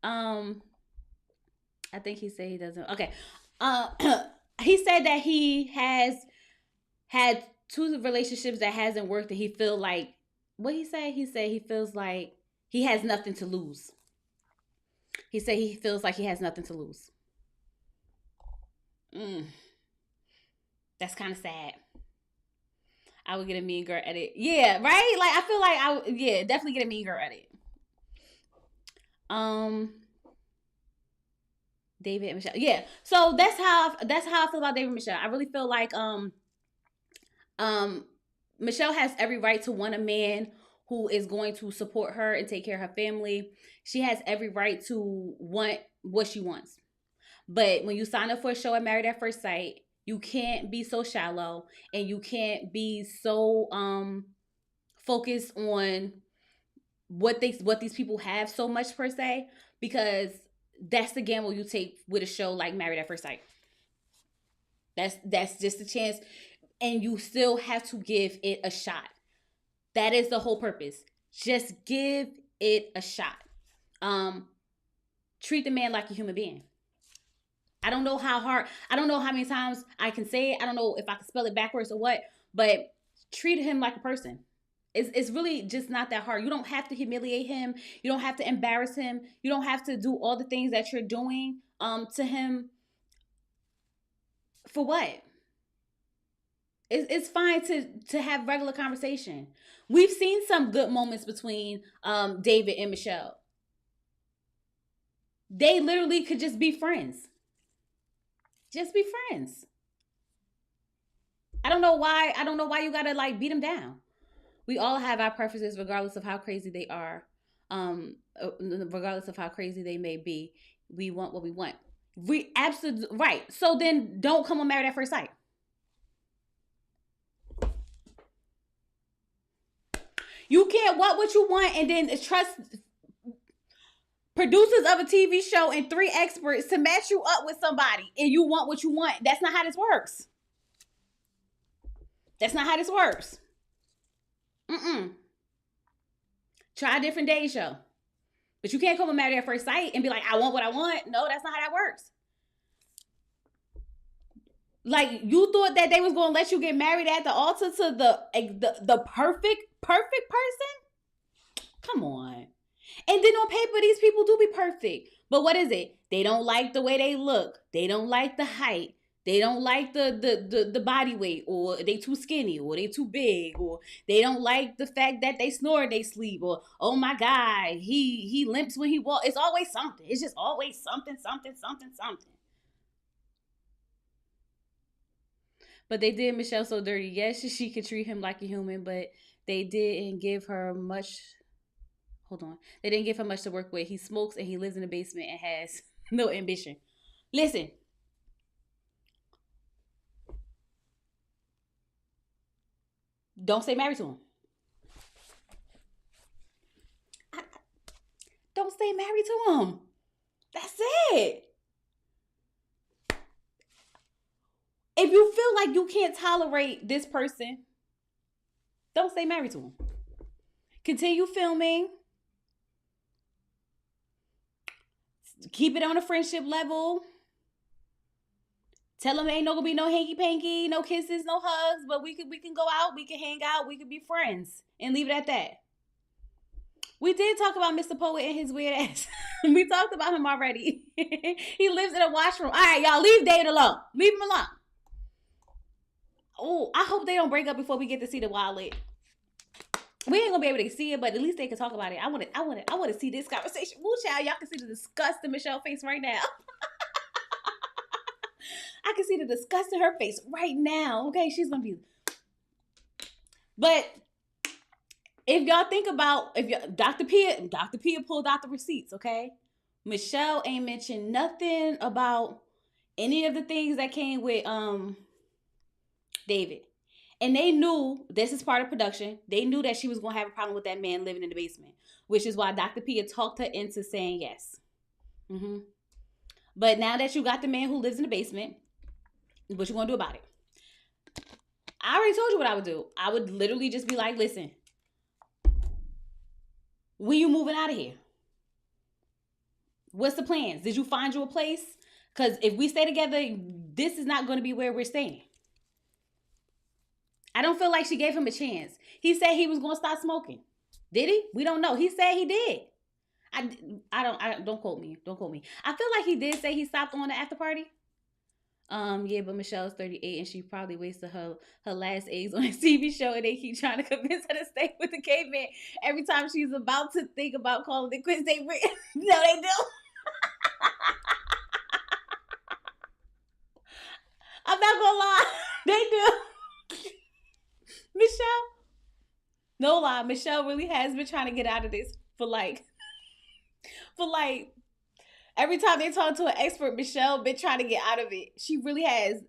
I think he said he doesn't. Okay. He said that he has had 2 relationships that hasn't worked, and he feel like, what he said? He said he feels like he has nothing to lose. He said he feels like he has nothing to lose. That's kind of sad. I would get a mean girl edit. Yeah, right? Like, I feel like definitely get a mean girl edit. David and Michelle. Yeah. So that's how I feel about David and Michelle. I really feel like Michelle has every right to want a man who is going to support her and take care of her family. She has every right to want what she wants. But when you sign up for a show at Married at First Sight, you can't be so shallow and you can't be so focused on what these people have so much per se, because that's the gamble you take with a show like Married at First Sight. That's just a chance, and you still have to give it a shot. That is the whole purpose. Just give it a shot. Treat the man like a human being. I don't know how many times I can say it. I don't know if I can spell it backwards or what, but treat him like a person. It's really just not that hard. You don't have to humiliate him. You don't have to embarrass him. You don't have to do all the things that you're doing to him. For what? It's fine to have regular conversation. We've seen some good moments between David and Michelle. They literally could just be friends. Just be friends. I don't know why you gotta like beat them down. We all have our preferences regardless of how crazy they are. Regardless of how crazy they may be. We want what we want. We absolutely right. So then don't come on Married at First Sight. You can't want what you want and then trust producers of a TV show and 3 experts to match you up with somebody and you want what you want. That's not how this works. That's not how this works. Try a different day show. But you can't come on Married at First Sight and be like, I want what I want. No, that's not how that works. Like, you thought that they was going to let you get married at the altar to the perfect person? Come on. And then on paper, these people do be perfect. But what is it? They don't like the way they look. They don't like the height. They don't like the body weight, or they too skinny, or they too big, or they don't like the fact that they snore in they sleep, or oh my God, he limps when he walks. It's always something. It's just always something. But they did Michelle so dirty. Yes, she could treat him like a human, but they didn't give her much. Hold on. They didn't give her much to work with. He smokes and he lives in the basement and has no ambition. Listen. Don't stay married to him. Don't stay married to him. That's it. If you feel like you can't tolerate this person, don't stay married to him. Continue filming. Keep it on a friendship level. Tell them ain't no gonna be no hanky panky, no kisses, no hugs, but we can go out, we can hang out, we can be friends, and leave it at that. We did talk about Mr. Poet and his weird ass. We talked about him already. He lives in a washroom. All right, y'all, leave David alone. Leave him alone. Oh, I hope they don't break up before we get to see the wallet. We ain't gonna be able to see it, but at least they can talk about it. I want to see this conversation. Woo, child, y'all can see the disgust in Michelle's face right now. I can see the disgust in her face right now. Okay, she's gonna be. But if y'all think about, Dr. Pia pulled out the receipts. Okay, Michelle ain't mentioned nothing about any of the things that came with David, and they knew this is part of production. They knew that she was gonna have a problem with that man living in the basement, which is why Dr. Pia talked her into saying yes. But now that you got the man who lives in the basement, what you gonna do about it? I already told you what I would do. I would literally just be like, listen, when you moving out of here? What's the plans? Did you find you a place? Because if we stay together, this is not going to be where we're staying. I don't feel like she gave him a chance. He said he was going to stop smoking. Did he? We don't know. He said he did. Don't quote me. Don't quote me. I feel like he did say he stopped on the after party. Yeah, but Michelle's 38 and she probably wasted her last eggs on a TV show, and they keep trying to convince her to stay with the caveman. Every time she's about to think about calling it quits, they no, they do. I'm not gonna lie, they do. Michelle, no lie, Michelle really has been trying to get out of this for like. Every time they talk to an expert, Michelle been trying to get out of it. She really has.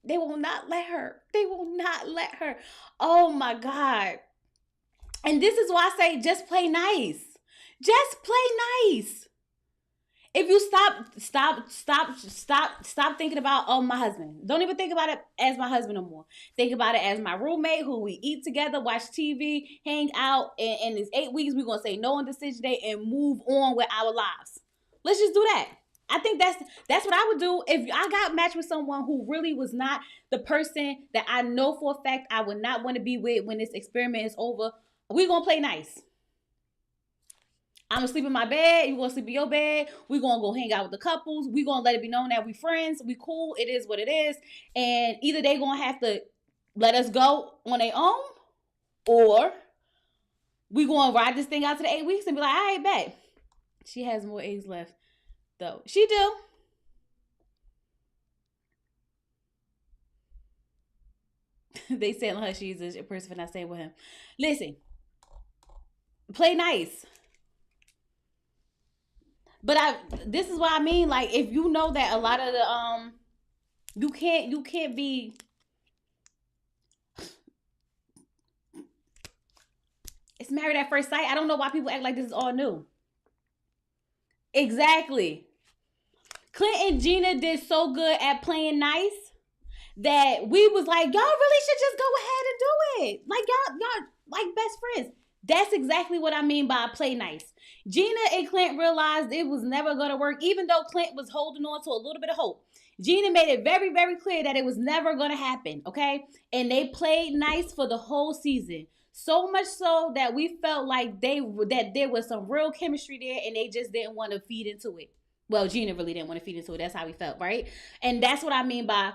They will not let her. They will not let her. Oh my God. And this is why I say just play nice. Just play nice. If you stop thinking about, oh, my husband. Don't even think about it as my husband no more. Think about it as my roommate who we eat together, watch TV, hang out. And in these 8 weeks, we're going to say no on decision day and move on with our lives. Let's just do that. I think that's what I would do if I got matched with someone who really was not the person that I know for a fact I would not want to be with when this experiment is over. We're going to play nice. I'm going to sleep in my bed. You're going to sleep in your bed. We're going to go hang out with the couples. We're going to let it be known that we friends. We cool. It is what it is. And either they going to have to let us go on their own, or we going to ride this thing out to the 8 weeks and be like, all right, bet. She has more eggs left, though. She do. They said on her she's a person for not staying with him. Listen, play nice. But this is what I mean. Like, if you know that a lot of the you can't be. It's married at first sight. I don't know why people act like this is all new. Exactly. Clint and Gina did so good at playing nice that we was like, y'all really should just go ahead and do it. Like, y'all like best friends. That's exactly what I mean by play nice. Gina and Clint realized it was never going to work, even though Clint was holding on to a little bit of hope. Gina made it very, very clear that it was never going to happen, okay? And they played nice for the whole season. So much so that we felt like that there was some real chemistry there, and they just didn't want to feed into it. Well, Gina really didn't want to feed into it. That's how we felt, right? And that's what I mean by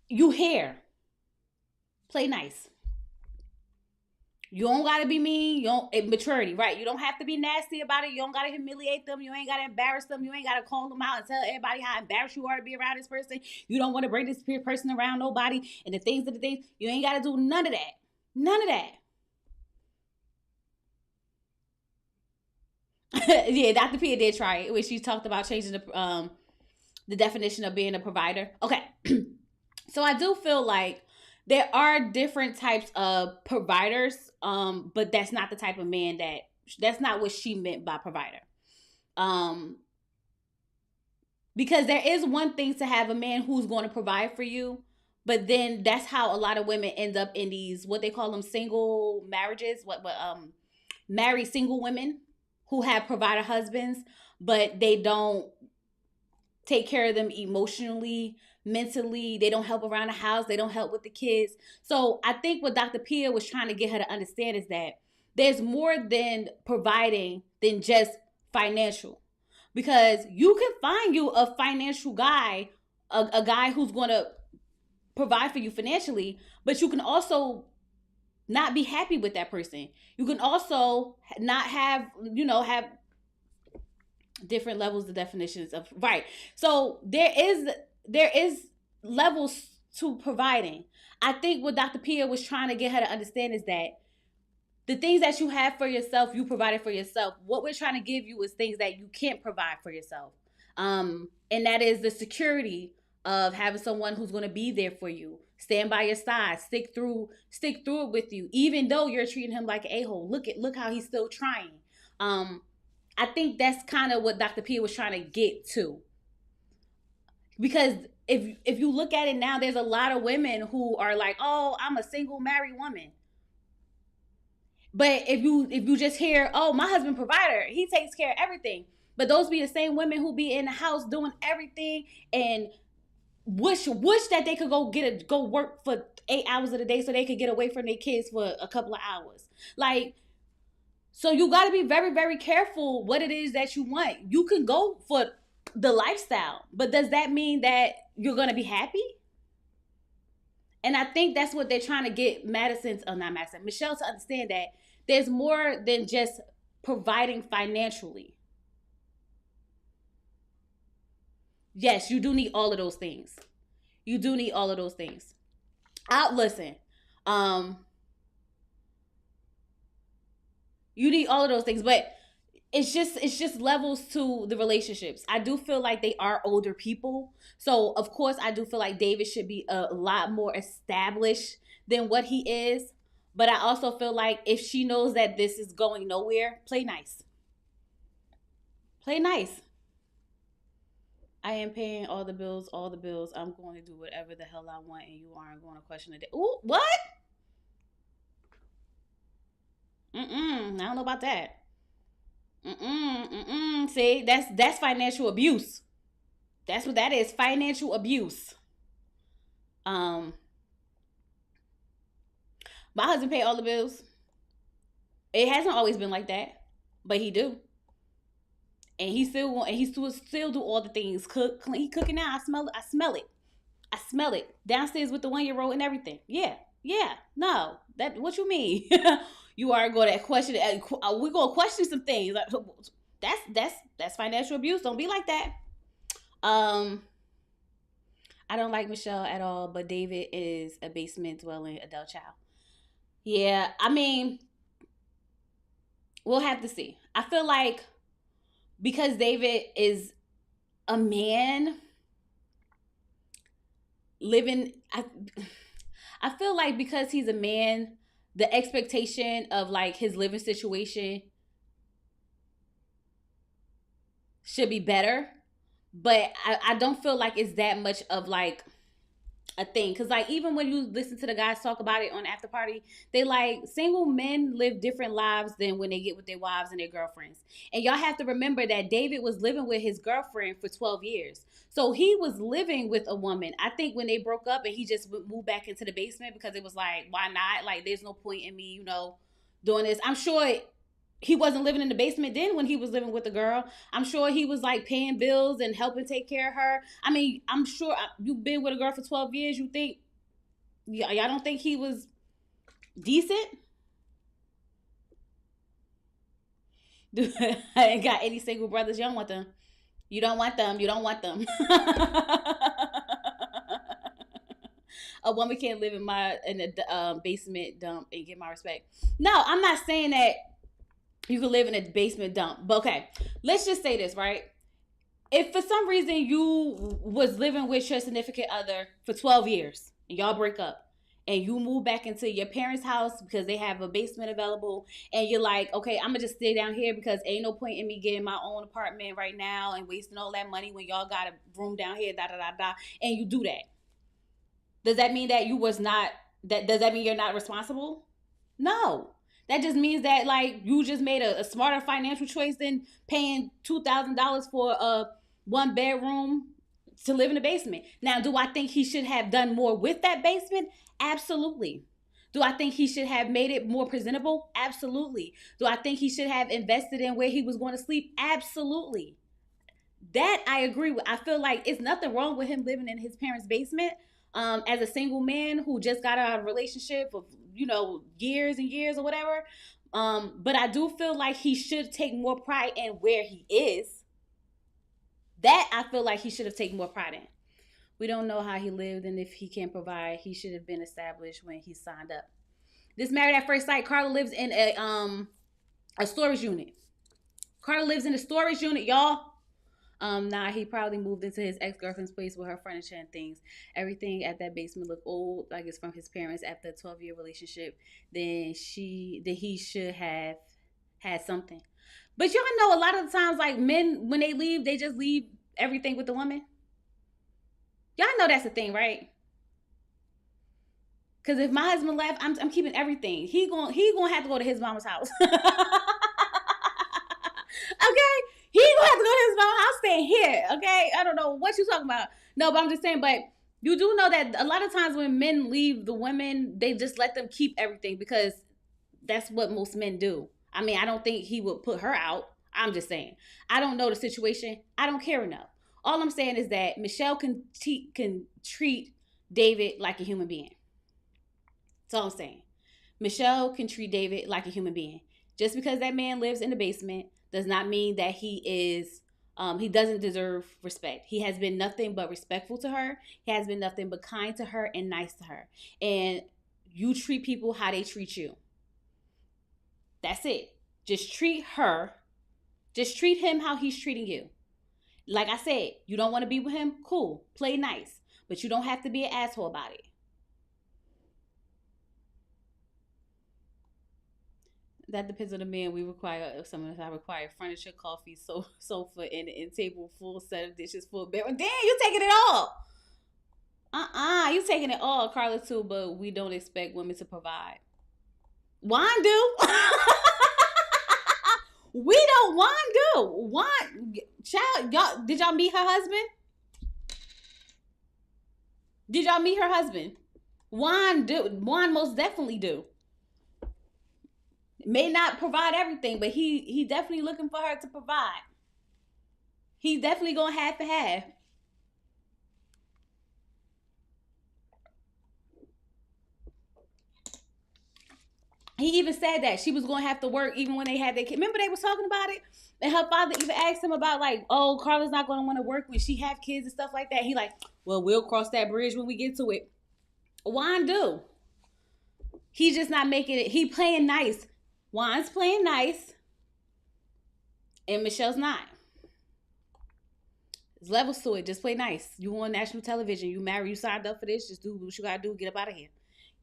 you here. Play nice. You don't got to be mean. You don't maturity, right? You don't have to be nasty about it. You don't got to humiliate them. You ain't got to embarrass them. You ain't got to call them out and tell everybody how embarrassed you are to be around this person. You don't want to bring this person around nobody. And the things. You ain't got to do none of that. None of that. Yeah, Dr. Pia did try it when she talked about changing the definition of being a provider. Okay. So I do feel like there are different types of providers, but that's not the type of man that's not what she meant by provider. Because there is one thing to have a man who's going to provide for you, but then that's how a lot of women end up in these, what they call them, single marriages, married single women who have provider husbands. but they don't take care of them emotionally, mentally. They don't help around the house. They don't help with the kids. So I think what Dr. Pia was trying to get her to understand is that there's more than providing than just financial. Because you can find you a financial guy, a guy who's going to provide for you financially, but you can also not be happy with that person. You can also not have, have different levels of definitions of right. So there is levels to providing. I think what Dr. Pia was trying to get her to understand is that the things that you have for yourself, you provided for yourself. What we're trying to give you is things that you can't provide for yourself. And that is the security of having someone who's going to be there for you, stand by your side, stick through it with you, even though you're treating him like an a-hole. Look how he's still trying. I think that's kind of what Dr. P was trying to get to. Because if you look at it now, there's a lot of women who are like, oh, I'm a single married woman. But if you just hear, oh, my husband provider, he takes care of everything. But those be the same women who be in the house doing everything and wish that they could go work for 8 hours of the day so they could get away from their kids for a couple of hours. Like, so you got to be very, very careful what it is that you want. You can go for the lifestyle, but does that mean that you're going to be happy? And I think that's what they're trying to get Michelle to understand, that there's more than just providing financially. Yes, you do need all of those things. You do need all of those things. Listen, you need all of those things, but it's just levels to the relationships. I do feel like they are older people. So, of course, I do feel like David should be a lot more established than what he is. But I also feel like if she knows that this is going nowhere, play nice. Play nice. I am paying all the bills. I'm going to do whatever the hell I want, and you aren't going to question it. Ooh, what? I don't know about that. See, that's financial abuse. That's what that is. Financial abuse. My husband pay all the bills. It hasn't always been like that, but he do. And he still do all the things. He cooking now. I smell it. Downstairs with the 1-year-old and everything. Yeah. No. What you mean? You are going to question it. We're going to question some things. That's financial abuse. Don't be like that. I don't like Michelle at all, but David is a basement dwelling adult child. Yeah, I mean, we'll have to see. I feel like because David is a man living, I feel like because he's a man, the expectation of like his living situation should be better. But I don't feel like it's that much of like a thing. Because like even when you listen to the guys talk about it on After Party, they like single men live different lives than when they get with their wives and their girlfriends. And y'all have to remember that David was living with his girlfriend for 12 years. So he was living with a woman. I think when they broke up and he just moved back into the basement because it was like, why not? Like there's no point in me, doing this. I'm sure he wasn't living in the basement then when he was living with the girl. I'm sure he was like paying bills and helping take care of her. I mean, I'm sure you've been with a girl for 12 years. You think, y'all don't think he was decent? I ain't got any single brothers. You don't want them. You don't want them. A woman can't live in the basement dump and get my respect. No, I'm not saying that you can live in a basement dump. But okay, let's just say this, right? If for some reason you was living with your significant other for 12 years and y'all break up and you move back into your parents' house because they have a basement available and you're like, okay, I'm going to just stay down here because ain't no point in me getting my own apartment right now and wasting all that money when y'all got a room down here, and you do that. Does that mean that does that mean you're not responsible? No. That just means that like you just made a smarter financial choice than paying $2,000 for a 1 bedroom to live in the basement. Now, do I think he should have done more with that basement? Absolutely. Do I think he should have made it more presentable? Absolutely. Do I think he should have invested in where he was going to sleep? Absolutely. That I agree with. I feel like it's nothing wrong with him living in his parents' basement. As a single man who just got out of a relationship of, years and years or whatever. But I do feel like he should take more pride in where he is. That I feel like he should have taken more pride in. We don't know how he lived, and if he can't provide, he should have been established when he signed up. This Married at First Sight, Carla lives in a storage unit. Carla lives in a storage unit, y'all. Nah, he probably moved into his ex-girlfriend's place with her furniture and things. Everything at that basement looked old, like it's from his parents after a 12-year relationship. Then he should have had something. But y'all know a lot of the times, like men, when they leave, they just leave everything with the woman. Y'all know that's the thing, right? Because if my husband left, I'm keeping everything. He gonna have to go to his mama's house. Okay? He gonna have to go to his mama's house, staying here. Okay? I don't know what you talking about. No, but I'm just saying, but you do know that a lot of times when men leave the women, they just let them keep everything because that's what most men do. I mean, I don't think he would put her out. I'm just saying. I don't know the situation. I don't care enough. All I'm saying is that Michelle can treat David like a human being. That's all I'm saying. Michelle can treat David like a human being. Just because that man lives in the basement does not mean that he doesn't deserve respect. He has been nothing but respectful to her. He has been nothing but kind to her and nice to her. And you treat people how they treat you. That's it. Just treat her. Just treat him how he's treating you. Like I said, you don't want to be with him? Cool. Play nice. But you don't have to be an asshole about it. That depends on the man. We require, some of us I require furniture, coffee, sofa, and table, full set of dishes, full bed. Damn, you taking it all. You taking it all, Carla, too, but we don't expect women to provide. Juan do. We don't Juan do. Juan, child, y'all, did y'all meet her husband? Did y'all meet her husband? Juan do. Juan most definitely do. May not provide everything, but he definitely looking for her to provide. He definitely gonna have to have. He even said that she was going to have to work even when they had their kid. Remember they was talking about it? And her father even asked him about like, oh, Carla's not going to want to work when she have kids and stuff like that. He like, well, we'll cross that bridge when we get to it. Juan do. He's just not making it. He playing nice. Juan's playing nice. And Michelle's not. There's levels to it. Just play nice. You on national television. You married. You signed up for this. Just do what you got to do. Get up out of here.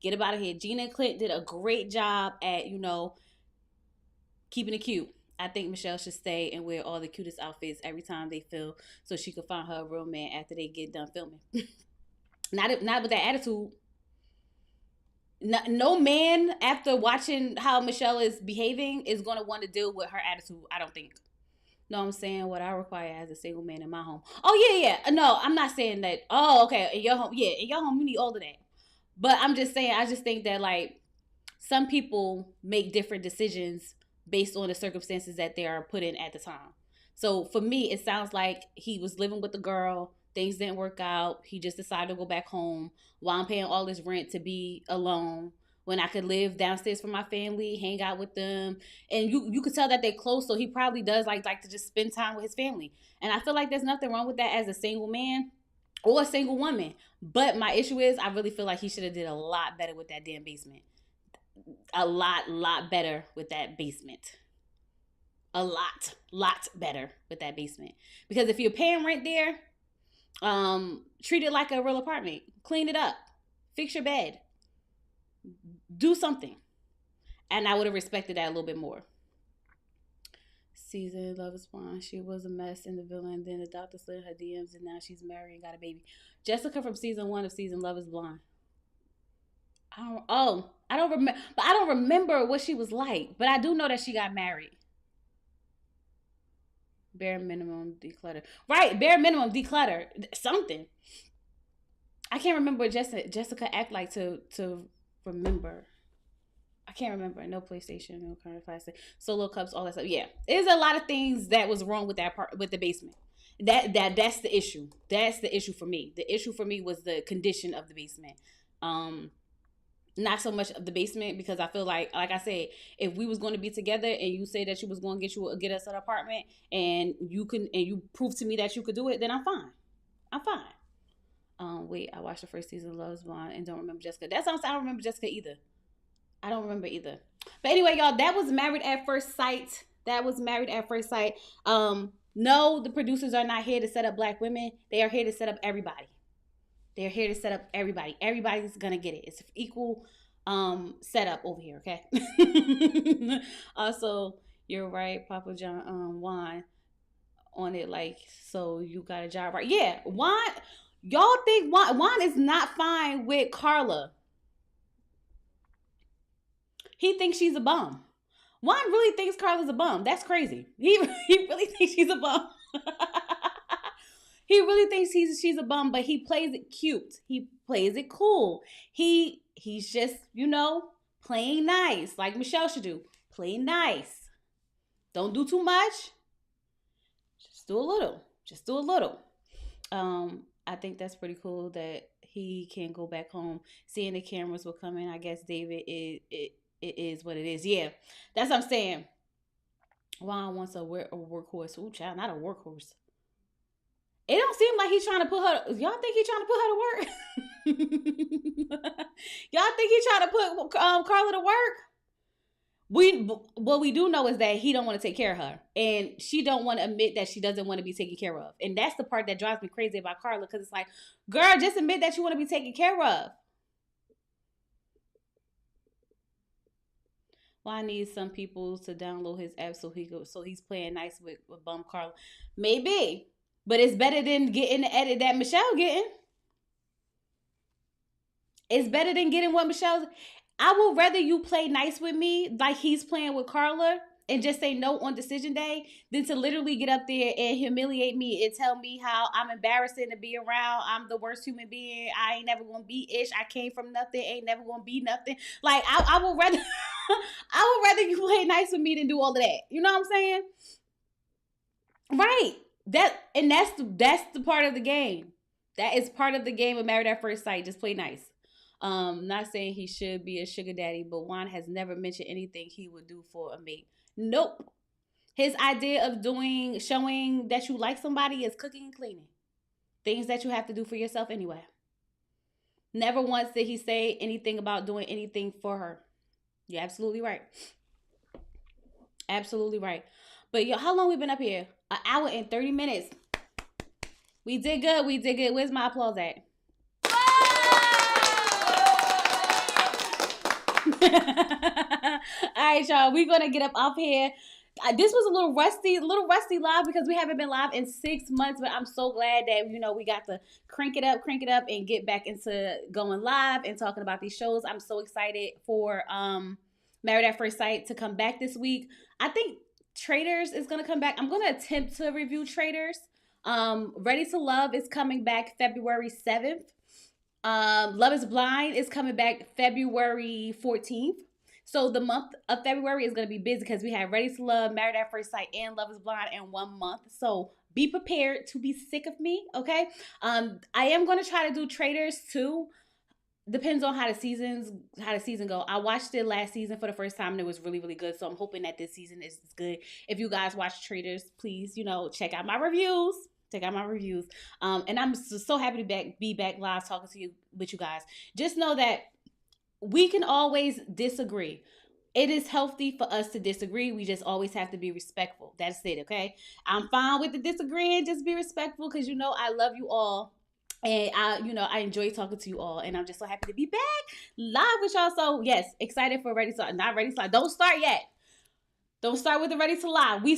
Get up out of here. Gina and Clint did a great job at, keeping it cute. I think Michelle should stay and wear all the cutest outfits every time they film so she could find her a real man after they get done filming. Not with that attitude. No man, after watching how Michelle is behaving, is going to want to deal with her attitude, I don't think. No, I'm saying what I require as a single man in my home. Oh, yeah. No, I'm not saying that. Oh, okay. In your home, you need all of that. But I'm just saying, I just think that, like, some people make different decisions based on the circumstances that they are put in at the time. So, for me, it sounds like he was living with the girl. Things didn't work out. He just decided to go back home while I'm paying all this rent to be alone when I could live downstairs for my family, hang out with them. And you could tell that they're close, so he probably does like to just spend time with his family. And I feel like there's nothing wrong with that as a single man or a single woman. But my issue is I really feel like he should have did a lot better with that damn basement. A lot better with that basement. A lot better with that basement. Because if you're paying rent there, treat it like a real apartment. Clean it up. Fix your bed. Do something. And I would have respected that a little bit more. Season Love is Blind. She was a mess in the villain. Then the doctor slid her DMs and now she's married and got a baby. Jessica from season 1 of season Love is Blind. I I don't remember, but I don't remember what she was like. But I do know that she got married. Bare minimum declutter. Right, bare minimum declutter. Something. I can't remember what Jessica act like to remember. I can't remember. No PlayStation, no current plastic, solo cups, all that stuff. Yeah, there's a lot of things that was wrong with that part with the basement. That's the issue. That's the issue for me. The issue for me was the condition of the basement. Um, Not so much of the basement because I feel like I said, if we was going to be together and you say that you was going to get us an apartment and you prove to me that you could do it, then I'm fine. I'm fine. Wait, I watched the first season of Love's Bond and don't remember Jessica. That sounds I don't remember Jessica either. I don't remember either. But anyway, y'all, that was Married at First Sight. That was Married at First Sight. No, the producers are not here to set up black women. They are here to set up everybody. They're here to set up everybody. Everybody's gonna get it. It's equal setup over here, okay? Also, you're right, Papa John Juan on it, like, so you got a job, right? Yeah, Juan, y'all think Juan is not fine with Carla. He thinks she's a bum. Juan really thinks Carla's a bum. That's crazy. He really thinks she's a bum. He really thinks she's a bum, but he plays it cute. He plays it cool. He's just, playing nice, like Michelle should do. Play nice. Don't do too much. Just do a little. Just do a little. I think that's pretty cool that he can go back home, seeing the cameras were coming. I guess David it is what it is. Yeah, that's what I'm saying. Juan wants a workhorse. Ooh, child, not a workhorse. It don't seem like he's trying to put her. Y'all think he's trying to put her to work? Y'all think he's trying to put Carla to work? What we do know is that he don't want to take care of her, and she don't want to admit that she doesn't want to be taken care of, and that's the part that drives me crazy about Carla, because it's like, girl, just admit that you want to be taken care of. Well, I need some people to download his app so he's playing nice with bum Carla. Maybe. But it's better than getting the edit that Michelle getting. It's better than getting what Michelle's. I would rather you play nice with me like he's playing with Carla and just say no on decision day than to literally get up there and humiliate me and tell me how I'm embarrassing to be around. I'm the worst human being. I ain't never gonna be ish. I came from nothing. Ain't never gonna be nothing. Like I would rather I would rather you play nice with me than do all of that. You know what I'm saying? Right. That's the part of the game. That is part of the game of Married at First Sight. Just play nice. Not saying he should be a sugar daddy, but Juan has never mentioned anything he would do for a mate. Nope. His idea of showing that you like somebody is cooking and cleaning. Things that you have to do for yourself anyway. Never once did he say anything about doing anything for her. You're absolutely right. Absolutely right. But yo, how long we been up here? An hour and 30 minutes. We did good. We did good. Where's my applause at? All right, y'all. We're gonna get up off here. This was a little rusty live because we haven't been live in 6 months. But I'm so glad that we got to crank it up, and get back into going live and talking about these shows. I'm so excited for Married at First Sight to come back this week. I think Traitors is going to come back. I'm going to attempt to review Traitors. Ready to Love is coming back February 7th. Love is Blind is coming back February 14th. So the month of February is going to be busy because we have Ready to Love, Married at First Sight, and Love is Blind in 1 month. So be prepared to be sick of me, okay? I am going to try to do Traitors too. Depends on how the season go. I watched it last season for the first time and it was really, really good. So I'm hoping that this season is good. If you guys watch Traitors, please, check out my reviews. And I'm so happy to be back live talking with you guys. Just know that we can always disagree. It is healthy for us to disagree. We just always have to be respectful. That's it, okay? I'm fine with the disagreeing. Just be respectful because I love you all. And I enjoy talking to you all, and I'm just so happy to be back live with y'all. So yes, excited for not Ready to Live. Don't start yet. Don't start with the Ready to Live. We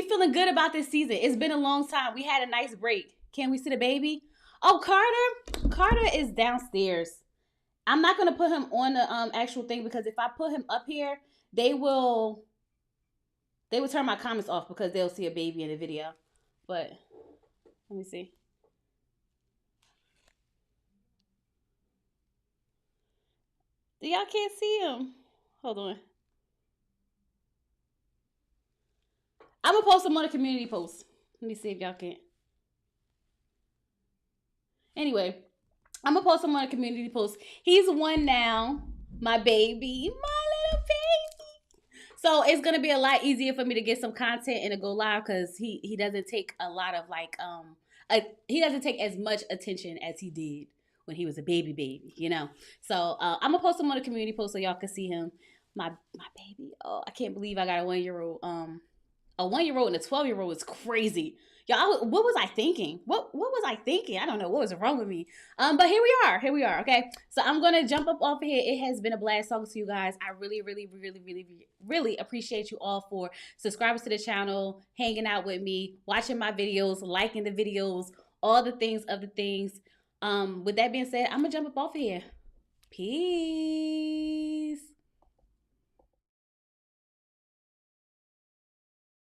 feeling good about this season. It's been a long time. We had a nice break. Can we see the baby? Oh, Carter is downstairs, I'm not gonna put him on the actual thing, because if I put him up here, they will turn my comments off because they'll see a baby in the video. But let me see. Y'all can't see him. Hold on. I'm gonna post him on a community post. Let me see if y'all can. Anyway, I'm gonna post him on a community post. He's one now. My baby. My little baby. So it's gonna be a lot easier for me to get some content and to go live, because he doesn't take a lot of like he doesn't take as much attention as he did when he was a baby, you know. So I'm gonna post him on a community post so y'all can see him. My baby. Oh, I can't believe I got a 1-year-old. A 1-year-old and a 12-year-old is crazy. Y'all, what was I thinking? What was I thinking? I don't know what was wrong with me. But here we are. Here we are. Okay. So I'm gonna jump up off of here. It has been a blast talking to you guys. I really appreciate you all for subscribing to the channel, hanging out with me, watching my videos, liking the videos, all the things of the things. With that being said, I'm gonna jump up off of here. Peace.